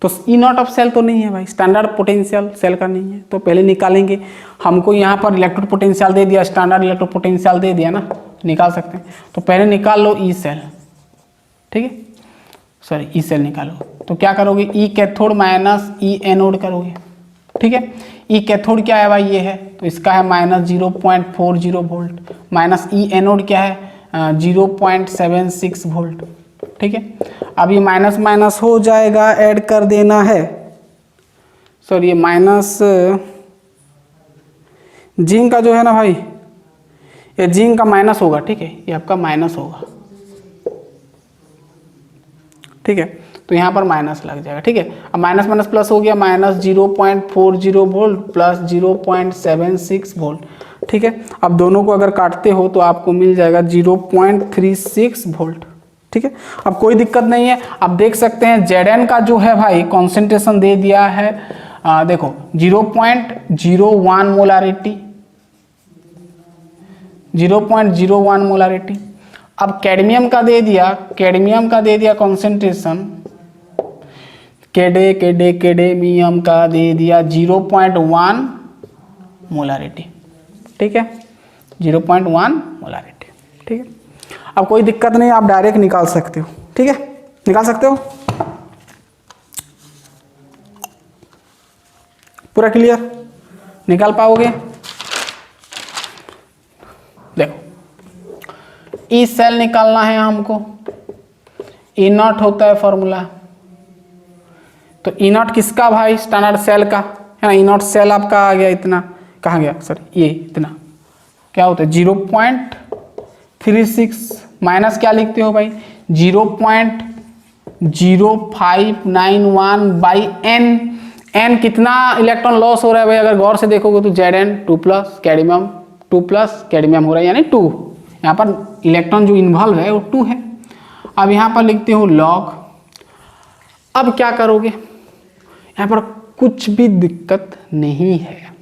तो E0 ऑफ सेल तो नहीं है भाई, स्टैंडर्ड पोटेंशियल सेल का नहीं है, तो पहले निकालेंगे। हमको यहाँ पर इलेक्ट्रोड पोटेंशियल दे दिया, स्टैंडर्ड इलेक्ट्रोड पोटेंशियल दे दिया ना, निकाल सकते हैं। तो पहले निकाल लो E सेल, ठीक है, सॉरी E सेल निकालो। तो क्या करोगे, E cathode minus E anode करोगे, ठीक है। E कैथोड क्या है भाई, ये है, तो इसका है -0.40 वोल्ट, माइनस E एनोड क्या है 0.76 वोल्ट, ठीक है। अब ये माइनस माइनस हो जाएगा, ऐड कर देना है, सॉरी ये माइनस जिंक का जो है ना भाई, ये जिंक का माइनस होगा, ठीक है, ये आपका माइनस होगा, ठीक है। तो यहाँ पर माइनस लग जाएगा, ठीक है। अब माइनस माइनस प्लस हो गया, -0.40 वोल्ट प्लस 0.76 वोल्ट, ठीक है। अब दोनों को अगर काटते हो तो आपको मिल जाएगा 0.36 वोल्ट, ठीक है। अब कोई दिक्कत नहीं है। अब देख सकते हैं Zn का जो है भाई कॉन्सेंट्रेशन दे दिया है, देखो 0.01 मोलारिटी, 0.01 मोलारिटी। अब कैडमियम का दे दिया कॉन्सेंट्रेशन, कैडेमियम का दे दिया 0.1 मोलारिटी, ठीक है, 0.1 मोलारिटी, ठीक है। अब कोई दिक्कत नहीं, आप डायरेक्ट निकाल सकते हो, ठीक है, निकाल सकते हो। पूरा क्लियर, निकाल पाओगे। देखो ई सेल निकालना है हमको, ई नॉट होता है फॉर्मूला, तो ई नॉट किसका भाई, स्टैंडर्ड सेल का है ना। ई नॉट सेल आपका आ गया इतना, कहाँ गया सर, ये इतना क्या होता है 0.36 माइनस क्या लिखते हो भाई 0.0591 बाई एन। एन कितना इलेक्ट्रॉन लॉस हो रहा है भाई, अगर गौर से देखोगे तो Zn 2+ कैडमियम 2+ कैडमियम हो रहा है, यानी 2। यहाँ पर इलेक्ट्रॉन जो इन्वॉल्व है वो 2 है। अब यहाँ पर लिखते हो लॉग। अब क्या करोगे, यहाँ पर कुछ भी दिक्कत नहीं है।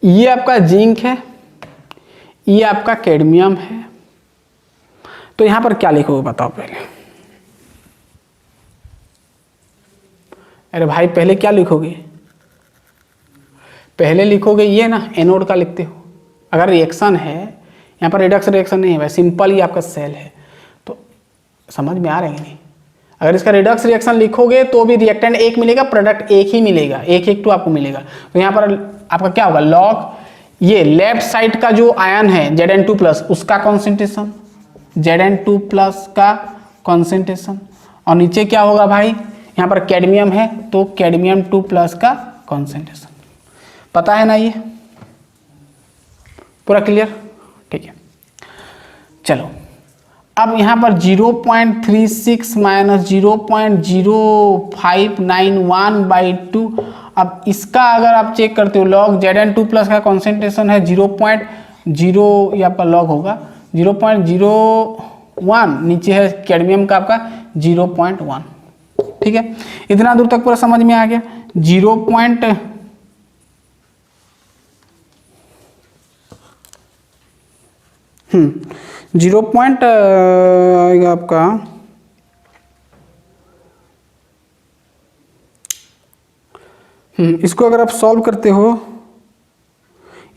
ये आपका जिंक है, ये आपका कैडमियम है, तो यहाँ पर क्या लिखोगे बताओ पहले। अरे भाई पहले क्या लिखोगे, पहले लिखोगे ये ना, एनोड का लिखते हो। अगर रिएक्शन है, यहाँ पर रिडक्स रिएक्शन नहीं है भाई, सिंपल ही आपका सेल है, तो समझ में आ रहा है नहीं। अगर इसका रिडक्स रिएक्शन लिखोगे तो भी रिएक्टेंट एक मिलेगा, प्रोडक्ट एक ही मिलेगा, एक आपको मिलेगा। तो यहाँ पर आपका क्या होगा लॉग, ये लेफ्ट साइड का जो आयन है Zn2+, उसका कॉन्सेंट्रेशन, Zn2+ का कॉन्सेंट्रेशन, और नीचे क्या होगा भाई, यहाँ पर कैडमियम है तो कैडमियम 2+ का कॉन्सेंट्रेशन। पता है ना ये, पूरा क्लियर, ठीक है। चलो अब यहाँ पर 0.36 माइनस 0.0591 बाई 2। अब इसका अगर आप चेक करते हो लॉग, Zn2+ का कॉन्सेंट्रेशन है 0.0, ये आपका लॉग होगा 0.01, नीचे है कैडमियम का आपका 0.1, ठीक है। इतना दूर तक पूरा समझ में आ गया। 0 पॉइंट आएगा आपका इसको अगर आप सॉल्व करते हो,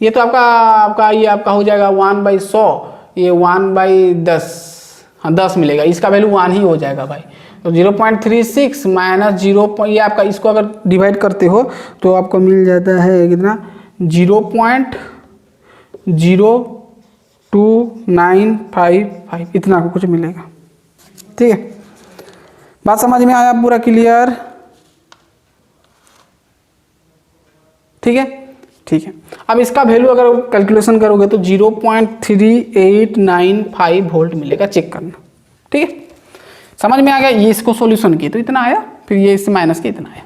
ये तो आपका ये आपका हो जाएगा 1/100, ये 1/10, हाँ 10 मिलेगा, इसका वैल्यू 1 ही हो जाएगा भाई। तो 0.36 माइनस 0, ये आपका इसको अगर डिवाइड करते हो तो आपको मिल जाता है कितना 0.02955, इतना कुछ मिलेगा, ठीक है। बात समझ में आया पूरा क्लियर, ठीक है, ठीक है। अब इसका वैल्यू अगर कैलकुलेशन करोगे तो 0.3895 वोल्ट मिलेगा, चेक करना, ठीक है। समझ में आ गया, ये इसको सॉल्यूशन किए तो इतना आया, फिर ये इससे माइनस के इतना आया,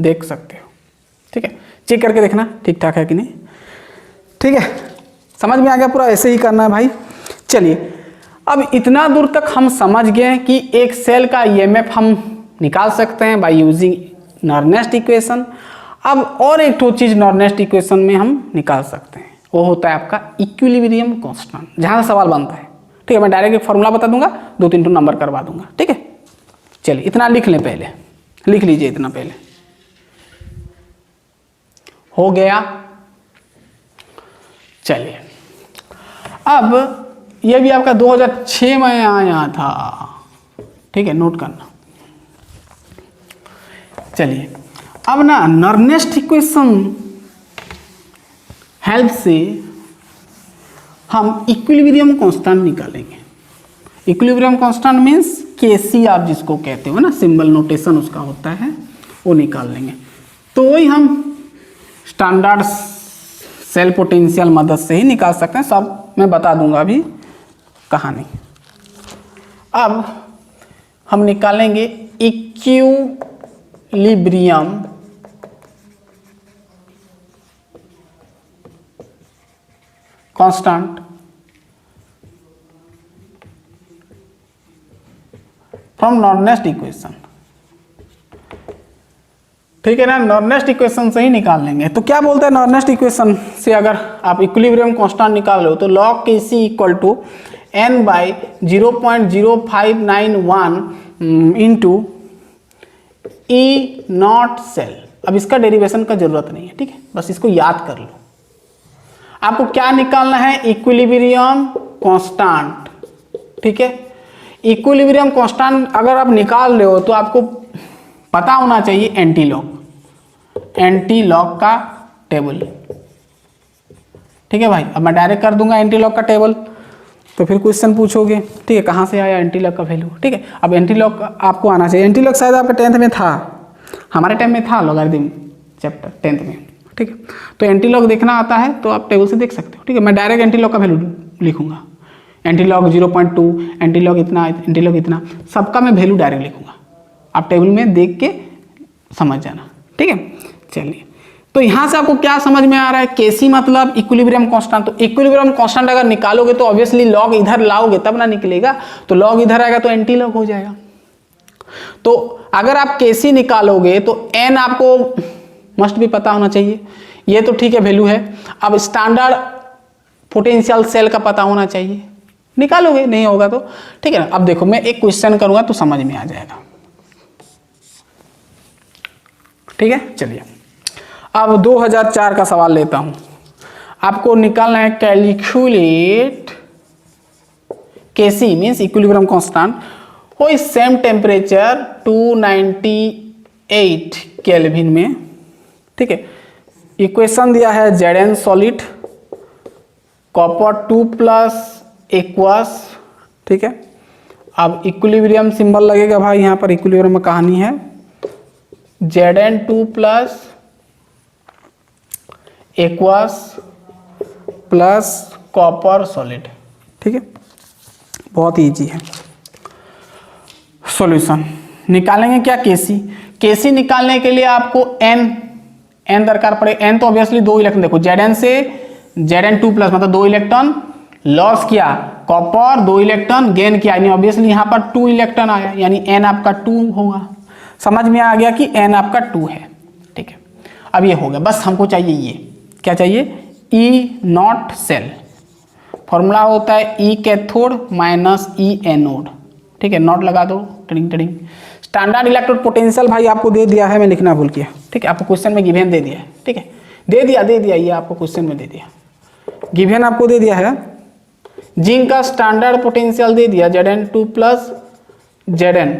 देख सकते हो, ठीक है। चेक करके देखना ठीक ठाक है कि नहीं, ठीक है। समझ में आ गया पूरा, ऐसे ही करना है भाई। चलिए अब इतना दूर तक हम समझ गए कि एक सेल का ईएमएफ हम निकाल सकते हैं बाय यूजिंग नॉर्नेस्ट इक्वेशन। अब और एक तो चीज नॉर्नेस्ट इक्वेशन में हम निकाल सकते हैं, वो होता है आपका इक्विलिब्रियम कांस्टेंट, जहां से सवाल बनता है, ठीक है। मैं डायरेक्ट एक फॉर्मूला बता दूंगा, 2-3 तो नंबर करवा दूंगा, ठीक है। चलिए इतना लिख लें, पहले लिख लीजिए, इतना पहले हो गया। चलिए अब ये भी आपका 2006 में आया था, ठीक है, नोट करना। चलिए अब ना नॉर्नेस्ट इक्वेशन हेल्प से हम इक्विलिब्रियम कांस्टेंट निकालेंगे। इक्विलिब्रियम कांस्टेंट मीन्स केसी आप जिसको कहते हो ना, सिंबल नोटेशन उसका होता है, वो निकाल लेंगे। तो वही हम स्टैंडर्ड सेल पोटेंशियल मदद से ही निकाल सकते हैं, सब मैं बता दूंगा अभी कहानी। अब हम निकालेंगे इक्विलिब्रियम कांस्टेंट फ्रॉम नॉर्नेस्ट इक्वेशन। ठीक है ना, नॉर्नेस्ट इक्वेशन से ही निकाल लेंगे। तो क्या बोलता है नॉर्नेस्ट इक्वेशन से अगर आप इक्विलिब्रियम कांस्टेंट निकाल लो तो log Kc equal to n by 0.0591 into E naught cell. अब इसका डेरिवेशन का जरूरत नहीं है, ठीक है, बस इसको याद कर लो। आपको क्या निकालना है, इक्विलिब्रियम कांस्टेंट। ठीक है, इक्विलिब्रियम कांस्टेंट अगर आप निकाल रहे हो तो आपको पता होना चाहिए एंटी लॉग का टेबल। ठीक है भाई, अब मैं डायरेक्ट कर दूंगा एंटी लॉग का टेबल, तो फिर क्वेश्चन पूछोगे, ठीक है, कहाँ से आया एंटी लॉग का वैल्यू। ठीक है, अब एंटी लॉग आपको आना चाहिए। एंटी लॉग शायद आपका 10th में था, हमारे टाइम में था लॉगरिथम चैप्टर 10th में। ठीक है, तो एंटी लॉग देखना आता है तो आप टेबल से देख सकते हो। ठीक है, मैं डायरेक्ट एंटी लॉग का वैल्यू लिखूंगा, एंटी लॉग 0.2, एंटी लॉग इतना, एंटी लॉग इतना, सबका मैं वैल्यू डायरेक्ट लिखूंगा। आप टेबल में देख के समझ जाना। ठीक है, चलिए, तो यहां से आपको क्या समझ में आ रहा है, केसी मतलब इक्विलिब्रियम कांस्टेंट। तो इक्विलिब्रियम कांस्टेंट अगर निकालोगे तो ऑब्वियसली लॉग इधर लाओगे तब ना निकलेगा, तो लॉग इधर आएगा तो एंटी लॉग हो जाएगा। तो अगर आप केसी निकालोगे तो एन आपको मस्ट भी पता होना चाहिए, ये तो ठीक है वैल्यू है। अब स्टैंडर्ड पोटेंशियल सेल का पता होना चाहिए, निकालोगे, नहीं होगा तो ठीक है ना। अब देखो मैं एक क्वेश्चन करूंगा तो समझ में आ जाएगा। ठीक है, चलिए अब 2004 का सवाल लेता हूं। आपको निकालना है कैलकुलेट केसी मीन्स इक्विलिब्रियम कांस्टेंट कोई सेम टेम्परेचर 298 केल्विन में। ठीक है, इक्वेशन दिया है Zn solid, copper 2 plus aqueous. ठीक है, अब इक्विलिब्रियम सिंबल लगेगा भाई, यहाँ पर इक्विलिब्रियम में कहानी है Zn2 plus aqueous plus copper solid. ठीक है, बहुत इजी है। सॉल्यूशन निकालेंगे क्या, केसी। केसी निकालने के लिए आपको एन दरकार पड़े। एन तो ऑब्वियसली 2 इलेक्ट्रॉन, देखो Zn से Zn2 प्लस मतलब 2 इलेक्ट्रॉन लॉस किया, कॉपर 2 इलेक्ट्रॉन गेन किया, यानी ऑब्वियसली यहाँ पर 2 इलेक्ट्रॉन आया, यानी एन आपका 2 होगा। समझ में आ गया कि एन आपका 2 है। ठीक है, अब ये हो गया, बस हमको चाहिए ये क्या चाहिए, ई नॉट सेल। फॉर्मूला होता है ई कैथोड माइनस ई एनोड। ठीक है, नॉट लगा दो, टडिंग टडिंग। स्टैंडर्ड इलेक्ट्रोड पोटेंशियल भाई आपको दे दिया है, मैं लिखना भूल गया। ठीक है, आपको क्वेश्चन में गिवन दे दिया है। ठीक है, दे दिया ये आपको क्वेश्चन में दे दिया, गिवन आपको दे दिया है। जिंक का स्टैंडर्ड पोटेंशियल दे दिया Zn2 प्लस Zn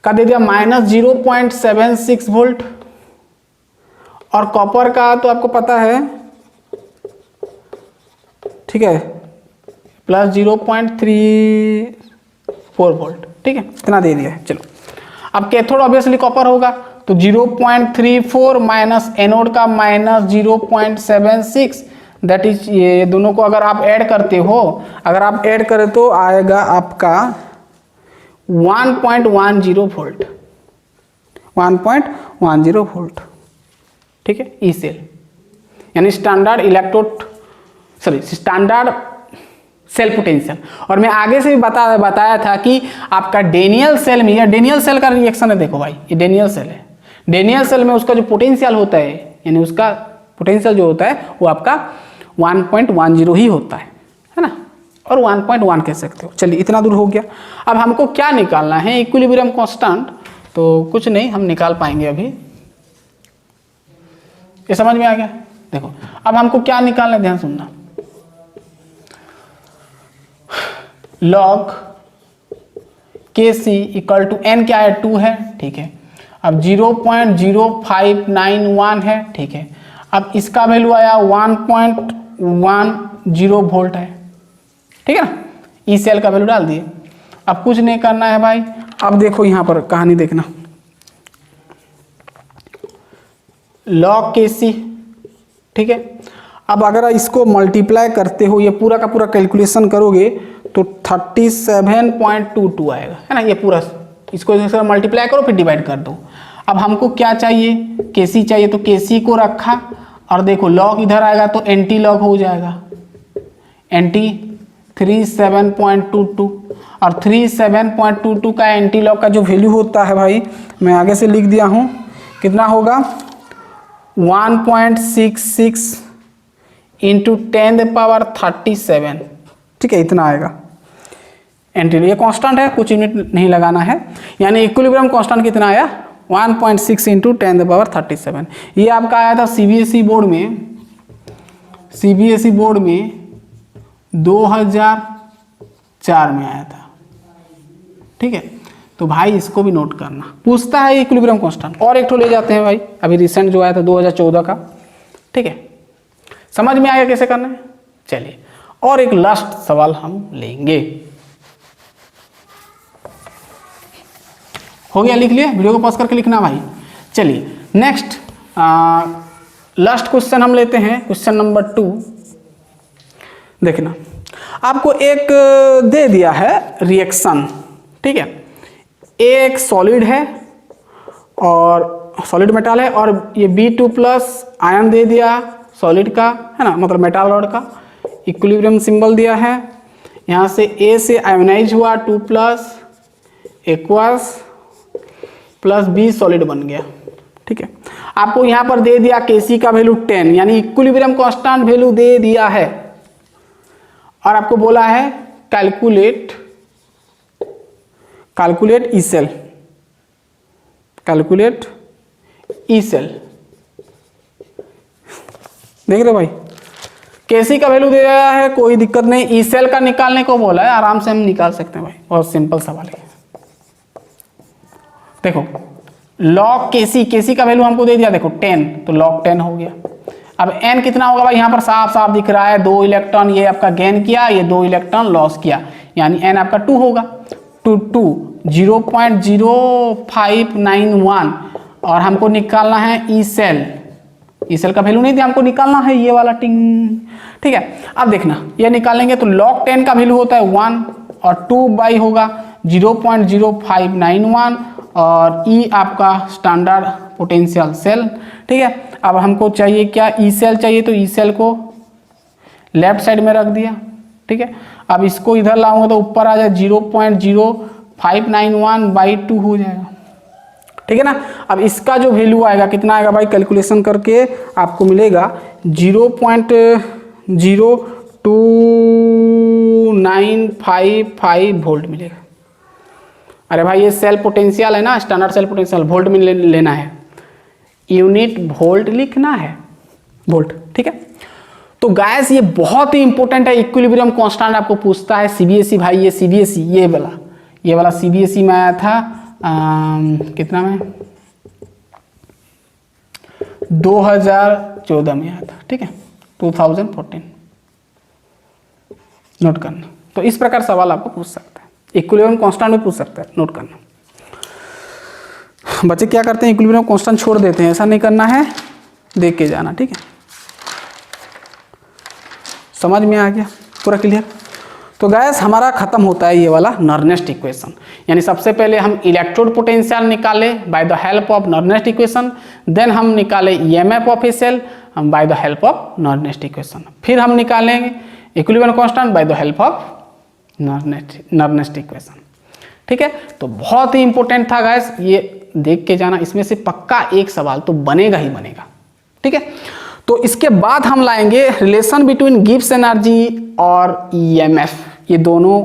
का दे दिया -0.76 वोल्ट, और कॉपर का तो आपको पता है, ठीक है, प्लस 0.34 वोल्ट। ठीक है, इतना दे दिया है। चलो, अब कैथोड ऑब्वियसली कॉपर होगा, तो 0.34 माइनस एनोड का -0.76, दैट इज ये दोनों को अगर आप ऐड करते हो, अगर आप ऐड करें तो आएगा आपका 1.10 वोल्ट, 1.10 वोल्ट। ठीक है, ई सेल यानी standard electrode standard cell potential. और मैं आगे से भी बताया था कि आपका डेनियल सेल में, या डेनियल सेल का रिएक्शन है, देखो भाई ये डेनियल सेल है, डेनियल सेल में उसका जो पोटेंशियल होता है, यानी उसका पोटेंशियल जो होता है वो आपका 1.10 ही होता है ना, और 1.1 कह सकते हो। चलिए, इतना दूर हो गया। अब हमको क्या निकालना है, इक्विलिब्रियम कांस्टेंट। तो कुछ नहीं हम निकाल पाएंगे अभी, ये समझ में आ गया। देखो अब हमको क्या निकालना है, ध्यान सुनना। Log Kc equal to N क्या है, 2 है। ठीक है, अब 0.0591 है। ठीक है, अब इसका वैल्यू आया 1.10 वोल्ट है। ठीक है ना, ई सेल का वैल्यू डाल दिए। अब कुछ नहीं करना है भाई, अब देखो यहाँ पर कहानी देखना, लॉग Kc। ठीक है, अब अगर इसको मल्टीप्लाई करते हो, ये पूरा का पूरा कैलकुलेशन करोगे तो 37.22 आएगा, है ना। ये पूरा इसको मल्टीप्लाई करो फिर डिवाइड कर दो। अब हमको क्या चाहिए, Kc चाहिए, तो Kc को रखा, और देखो लॉग इधर आएगा तो एंटी लॉग हो जाएगा। एंटी 37.22 और 37.22 का एंटी लॉग का जो वैल्यू होता है भाई, मैं आगे से लिख दिया हूँ, कितना होगा 1.66 इंटू 10⁻37, ठीक है, इतना आएगा एंटी। ये कांस्टेंट है, कुछ यूनिट नहीं लगाना है, यानी इक्विलिब्रियम कांस्टेंट कितना आया 1.6 इंटू 10⁻37। ये आपका आया था सीबीएसई बोर्ड में, सीबीएसई बोर्ड में 2004 में आया था, ठीक है। तो भाई इसको भी नोट करना, पूछता है इक्विलिब्रियम कांस्टेंट। और एक तो ले जाते हैं भाई, अभी रिसेंट जो आया था 2014 का, ठीक है, समझ में आया कैसे करना है। चलिए और एक लास्ट सवाल हम लेंगे, हो गया, लिख लिया, वीडियो को पॉज करके लिखना भाई। चलिए नेक्स्ट लास्ट क्वेश्चन हम लेते हैं, क्वेश्चन नंबर 2। देखना, आपको एक दे दिया है रिएक्शन, ठीक है, एक सॉलिड है और सॉलिड मेटल है, और ये B2+ आयन दे दिया सॉलिड का, है ना, मतलब मेटल रॉड का, इक्विलिब्रियम सिंबल दिया है, यहाँ से A से आयोनाइज हुआ 2+ एक्वस प्लस B सॉलिड बन गया, ठीक है। आपको यहाँ पर दे दिया Kc का वैल्यू 10, यानी इक्विलिब्रियम कांस्टेंट वैल्यू दे दिया है, और आपको बोला है calculate E cell, calculate E cell. देख रहे हो भाई, Kc का वैल्यू दे दिया है, कोई दिक्कत नहीं, ई सेल का निकालने को बोला है, आराम से हम निकाल सकते हैं भाई, बहुत सिंपल सवाल है। देखो लॉग Kc का वैल्यू हमको दे दिया, देखो 10, तो लॉग 10 हो गया। अब n कितना होगा भाई, यहाँ पर साफ साफ दिख रहा है 2 इलेक्ट्रॉन ये आपका गेन किया, ये 2 इलेक्ट्रॉन लॉस किया, यानी n आपका 2 होगा, 0.0591, और हमको निकालना है ई सेल। ई सेल का वैल्यू नहीं दिया, हमको निकालना है ये वाला टिंग, ठीक है। अब देखना, ये निकालेंगे तो log 10 का वैल्यू होता है 1, और 2 बाई होगा 0.0591, और E आपका स्टैंडर्ड पोटेंशियल सेल, ठीक है। अब हमको चाहिए क्या, ई सेल चाहिए, तो ई सेल को लेफ्ट साइड में रख दिया, ठीक है। अब इसको इधर लाऊंगा तो ऊपर आ जाए 0.0591/2 हो जाएगा, ठीक है ना। अब इसका जो वैल्यू आएगा कितना आएगा भाई, कैलकुलेशन करके आपको मिलेगा 0.02955 वोल्ट मिलेगा। अरे भाई ये सेल पोटेंशियल है ना, स्टैंडर्ड सेल पोटेंशियल, वोल्ट में लेना है, यूनिट वोल्ट लिखना है, वोल्ट, ठीक है। तो गाइस ये बहुत ही इंपॉर्टेंट है, इक्विलिब्रियम कांस्टेंट आपको पूछता है सीबीएसई भाई, ये सीबीएसई ये वाला सीबीएसई में आया था, कितना में 2014 में आया था, ठीक है, 2014, नोट करना। तो इस प्रकार सवाल आपको पूछ सकता है, इक्विलिब्रियम कांस्टेंट में पूछ सकता है, नोट करना। बच्चे क्या करते हैं, इक्विलिब्रियम कांस्टेंट छोड़ देते हैं, ऐसा नहीं करना है, देख के जाना, ठीक है। समझ में आ गया, पूरा क्लियर। तो गैस हमारा खत्म होता है ये वाला नॉर्नेस्ट इक्वेशन, यानी सबसे पहले हम इलेक्ट्रोड पोटेंशियल निकाले by the help of Nernst equation, then हम निकाले EMF of a cell by the help of Nernst equation, फिर हम निकालेंगे equilibrium constant by the help of Nernst equation, ठीक है। तो बहुत ही इंपॉर्टेंट था गैस, ये देख के जाना, इसमें से पक्का एक सवाल तो बनेगा ही बनेगा, ठीक है। तो इसके बाद हम लाएंगे रिलेशन बिटवीन गिब्स एनर्जी और ईएमएफ, ये दोनों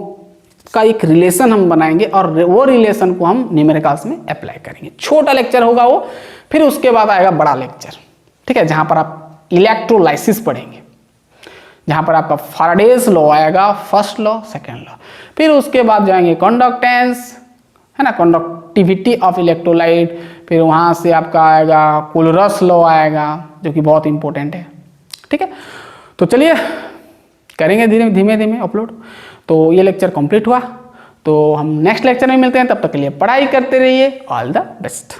का एक रिलेशन हम बनाएंगे, और वो रिलेशन को हम न्यूमेरिकल्स में अप्लाई करेंगे। छोटा लेक्चर होगा वो, फिर उसके बाद आएगा बड़ा लेक्चर, ठीक है, जहां पर आप इलेक्ट्रोलाइसिस पढ़ेंगे, जहां पर आपका फैराडेज लॉ आएगा, फर्स्ट लॉ, सेकेंड लॉ, फिर उसके बाद जाएंगे कंडक्टेंस, है ना, कंडक्टिविटी ऑफ इलेक्ट्रोलाइट, फिर वहाँ से आपका आएगा कोलरस लॉ आएगा, जो कि बहुत इंपॉर्टेंट है, ठीक है। तो चलिए करेंगे धीमे धीमे अपलोड। तो ये लेक्चर कंप्लीट हुआ, तो हम नेक्स्ट लेक्चर में मिलते हैं, तब तक के लिए पढ़ाई करते रहिए, ऑल द बेस्ट।